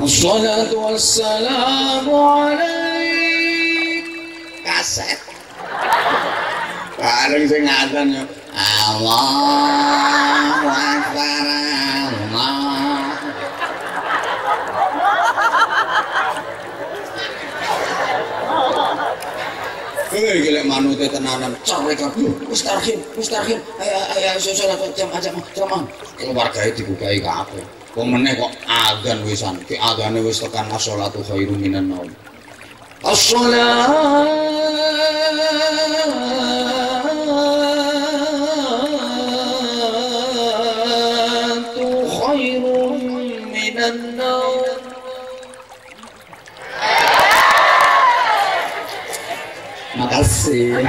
Assalatu wassalamu alaik. Kaset. Bareng sing ngadzan yo. Allahu Akbar. Allah. Gila manute tenanan carek wis tarhim ayo salat jamaah keluargae dibukai kabeh kok meneh kok adzan wisan ki adzane wis tekan as-shalatu khairum minan naum as-shalatu khairum minan naum. Makasih.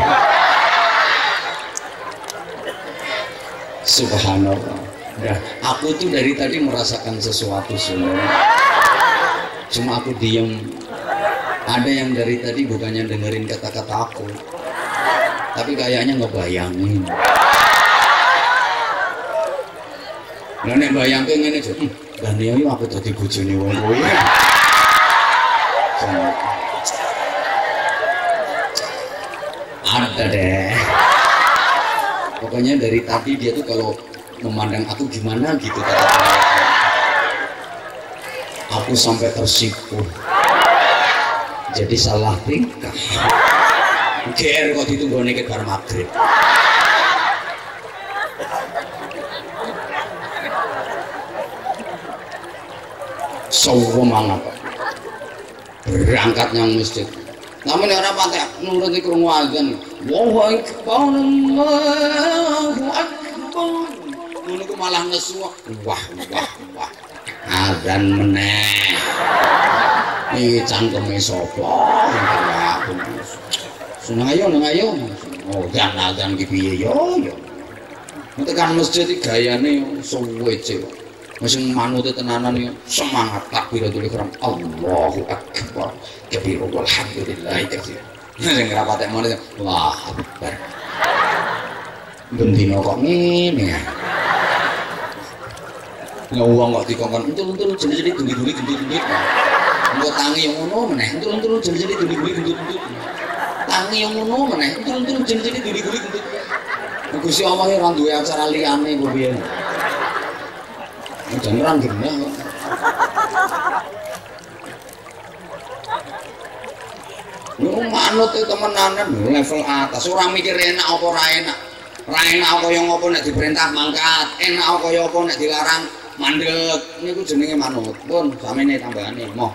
Subhanallah. Nah, aku tuh dari tadi merasakan sesuatu semua. Cuma aku diem. Ada yang dari tadi bukannya dengerin kata-kata aku, tapi kayaknya ngebayangin. Lah nek bayangke ngene aja. Gane yo aku dadi bojone wong kowe. Ada deh. Pokoknya dari tadi dia tuh kalau memandang aku gimana gitu kata-kata. Aku sampai tersipu. Jadi salah tingkah. GR kok ditunggone ke bar maghrib. Semangat. Berangkat nang masjid. Namun orang pakai nurut di krungu adzan. Allahu Akbar, Allahu Akbar. Ngono ku malah nesu. Wah. Adzan meneh. Iki cangkeme sapa? Seneng ayo. Oh, adzan ki piye yo. Tekan masjid iki gayane suwe cek. Masing manute tenanan yo semangat takbiratul ihram Allahu Akbar kabir walhamdulillah katsir. Sing rapatek meneh Allahu Akbar. Bendino kok ngene ya. Wong kok dikongkon entul-entul jadi duli-duli gendut-gendut. Engko tangi yang ngono meneh entul-entul jadi duli-duli gendut-gendut. Tangi yang ngono meneh entul-entul jadi duli-duli gendut. Gusti Allah ora duwe acara liyane kok piye. Jangan gimana? Manut itu temenanan level atas. Orang mikir enak apa ora enak. Ora enak kaya ngopo nek diperintah mangkat, enak kaya apa nek dilarang mandek. Niku jenenge manut. Pun samene tambahane moh.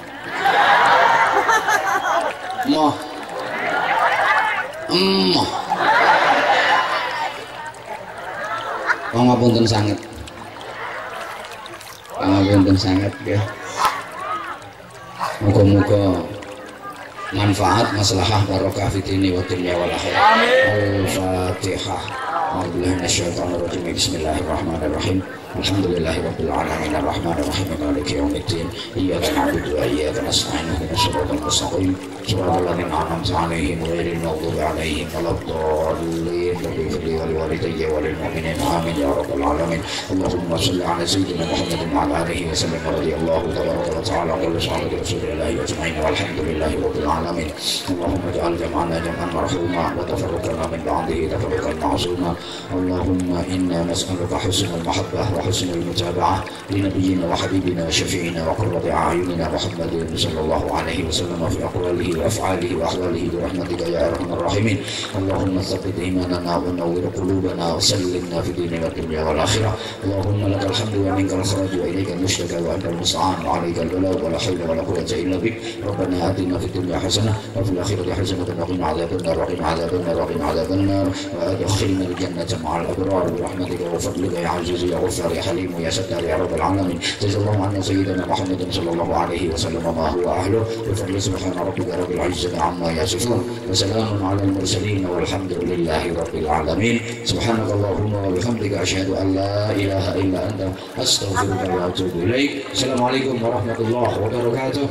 Pangapunten sanget. Pangapunten sangat ya. Moga-moga manfaat maslahah barokah fi dini wa dunya wal akhirah. Al-Fatihah. A'udzubillahi minasyaitonir rajim. Bismillahirrahmanirrahim. Alhamdulillahirabbil alamin arrahmanir rahim maliki yaumiddin. Iyyaka na'budu wa iyyaka nasta'in ihdinas siratal mustaqim. Shiratal ladzina an'amta 'alaihim ghairil maghdubi 'alaihim waladdallin. Rabbi wa liwalidayya wa lil mu'minin amin ya rabbal alamin. Allahumma shalli 'ala sayyidina Muhammadin wa 'ala alihi wa sallam radhiyallahu tabaraka wa ta'ala an sahabati rasulillahi ajma'in walhamdulillahi rabbil alamin. Allahumma ij'al jam'ana jam'an marhuma wa tafarraqana min ba'dihi tafarruqan ma'suma. Allahumma inna nas'aluka husnal mahabbah وحسن المتابعة لنبينا وحبيبنا وشفيعنا وقرة أعيننا محمد صلى الله عليه وسلم في أقواله وأفعاله وأحواله برحمتك يا أرحم الراحمين. اللهم ثبت إيماننا ونور قلوبنا وسلمنا في الدين والدنيا والآخرة. اللهم لك الحمد ومنك الخراج وإليك المشتكى وأنت المستعان وعليك البلاغ ولا حول ولا قوة إلا بك. ربنا آتنا في الدنيا حسنة وفي الآخرة حسنة وقنا عذاب النار وقنا عذاب النار وقنا عذاب النار وأدخلنا الجنة مع الأبرار برحمتك وفضلك يا عزيز يا غفار يا حليم يا ستار يا رب العالمين. جزا الله عنا سيدنا محمد صلى الله عليه وسلم ما هو أهله بفضل سبحان ربك رب العزة عما يصفون وسلام على المرسلين والحمد لله رب العالمين. سبحانك اللهم وبحمدك أشهد أن لا إله إلا أنت أستغفرك وأتوب إليك. السلام عليكم ورحمة الله وبركاته.